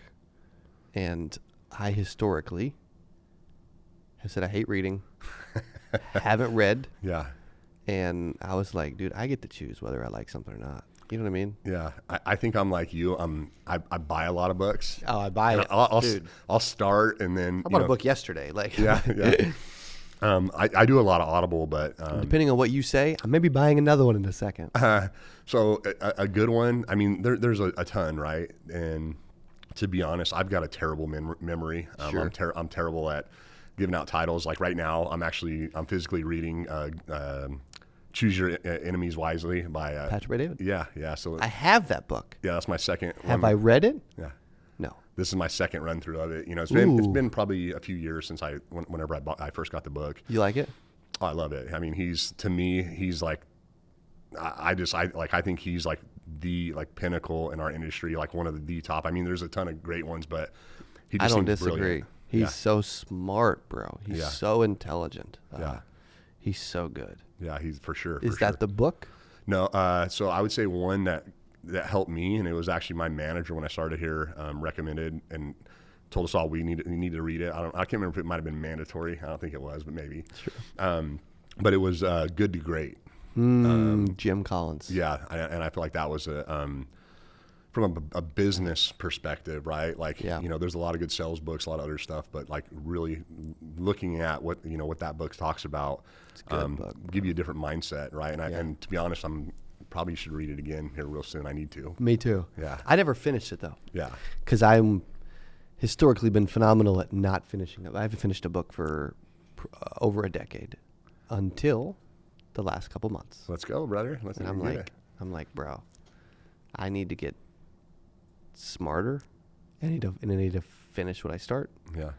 And I historically have said I hate reading, haven't read. Yeah. And I was like, dude, I get to choose whether I like something or not. You know what I mean? Yeah. I think I'm like you. I buy a lot of books. Oh, I buy it. I'll start and then... I bought a book yesterday. Yeah. I do a lot of Audible, but depending on what you say, I may be buying another one in a second. So a good one. I mean, there's a ton, right? And to be honest, I've got a terrible memory. Sure. I'm terrible at giving out titles. Like right now, I'm physically reading Choose Your Enemies Wisely by Patrick Bay-David. Yeah. So I have that book. yeah, that's my second. Have I read it? Yeah. No. This is my second run through of it. You know, it's been probably a few years since whenever I first got the book. You like it? Oh, I love it. I mean, he's like, I think he's like the pinnacle in our industry, like one of the top. I mean, there's a ton of great ones, but he just I don't seems disagree. brilliant. He's so smart, bro. He's so intelligent. Yeah. He's so good. Yeah, he's for sure. Is that the book? No. So I would say one that helped me, and it was actually my manager when I started here, recommended and told us all we needed to read it. I can't remember if it might have been mandatory. I don't think it was, but maybe. Sure. But it was Good to Great. Jim Collins. Yeah, and I feel like that was from a business perspective, right? Like, you know, there's a lot of good sales books, a lot of other stuff, but like really looking at what that book talks about, it's a good book, give you a different mindset, right? And to be honest, probably should read it again here real soon. I need to. Me too. Yeah. I never finished it though. Yeah. Because I'm historically been phenomenal at not finishing it. I haven't finished a book for over a decade until the last couple months. Let's go, brother. I'm like, bro, I need to get smarter. I need to finish what I start. Yeah.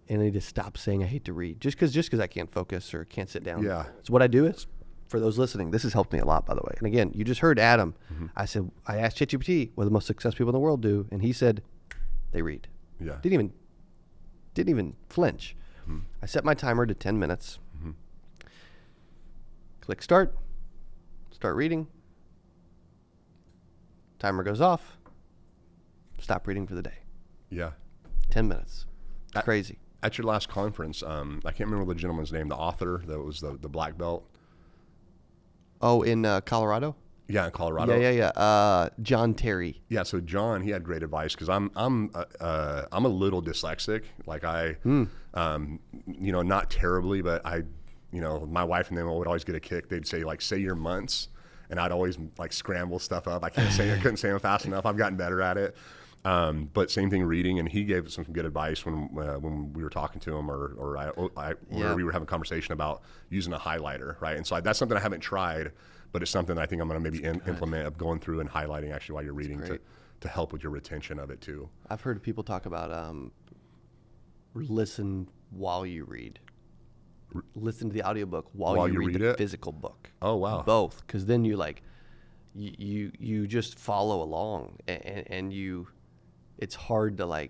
And I need to stop saying I hate to read just because I can't focus or can't sit down. Yeah. So what I do is, for those listening, this has helped me a lot, by the way. And again, you just heard Adam. Mm-hmm. I asked ChatGPT what the most successful people in the world do, and he said they read. Yeah. Didn't even flinch. Mm-hmm. I set my timer to 10 minutes. Mm-hmm. Click start. Start reading. Timer goes off. Stop reading for the day. Yeah. 10 minutes. Crazy. At your last conference, I can't remember the gentleman's name, the author that was the black belt. Oh, in Colorado? Yeah, in Colorado. Yeah. John Terry. Yeah, so John, he had great advice because I'm a little dyslexic. Like not terribly, but my wife and them would always get a kick. They'd say say your months, and I'd always like scramble stuff up. I couldn't say them fast enough. I've gotten better at it. But same thing reading, and he gave some good advice when we were talking to him, or we were having a conversation about using a highlighter, right? And so that's something I haven't tried, but it's something I think I'm going to maybe implement, of going through and highlighting actually while you're reading to help with your retention of it too. I've heard people talk about listen while you read. Listen to the audiobook while you read the physical book. Oh, wow. Both, because then you you just follow along, and it's hard to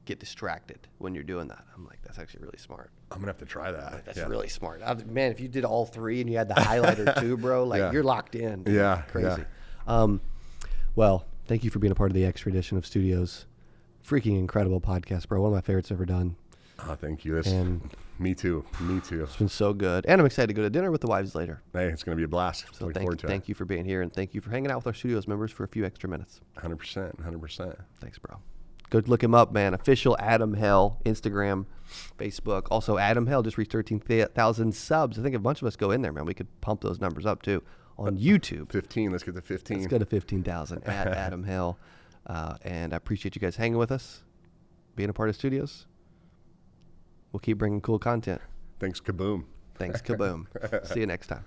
get distracted when you're doing that. I'm like, that's actually really smart. I'm gonna have to try that. That's really smart. Man, if you did all three and you had the highlighter too, bro, you're locked in. Dude. Yeah, crazy. Yeah. Well, thank you for being a part of the extra edition of Studios. Freaking incredible podcast, bro. One of my favorites ever done. Oh, thank you. Me too. It's been so good. And I'm excited to go to dinner with the wives later. Hey, it's going to be a blast. So thank you for being here, and thank you for hanging out with our Studios members for a few extra minutes. 100%. Thanks, bro. Go look him up, man. Official Adam Hale, Instagram, Facebook. Also, Adam Hale just reached 13,000 subs. I think a bunch of us go in there, man. We could pump those numbers up, too, on YouTube. 15. Let's get to 15. Let's go to 15,000 at Adam Hale. And I appreciate you guys hanging with us, being a part of Studios. We'll keep bringing cool content. Thanks, Kaboom. See you next time.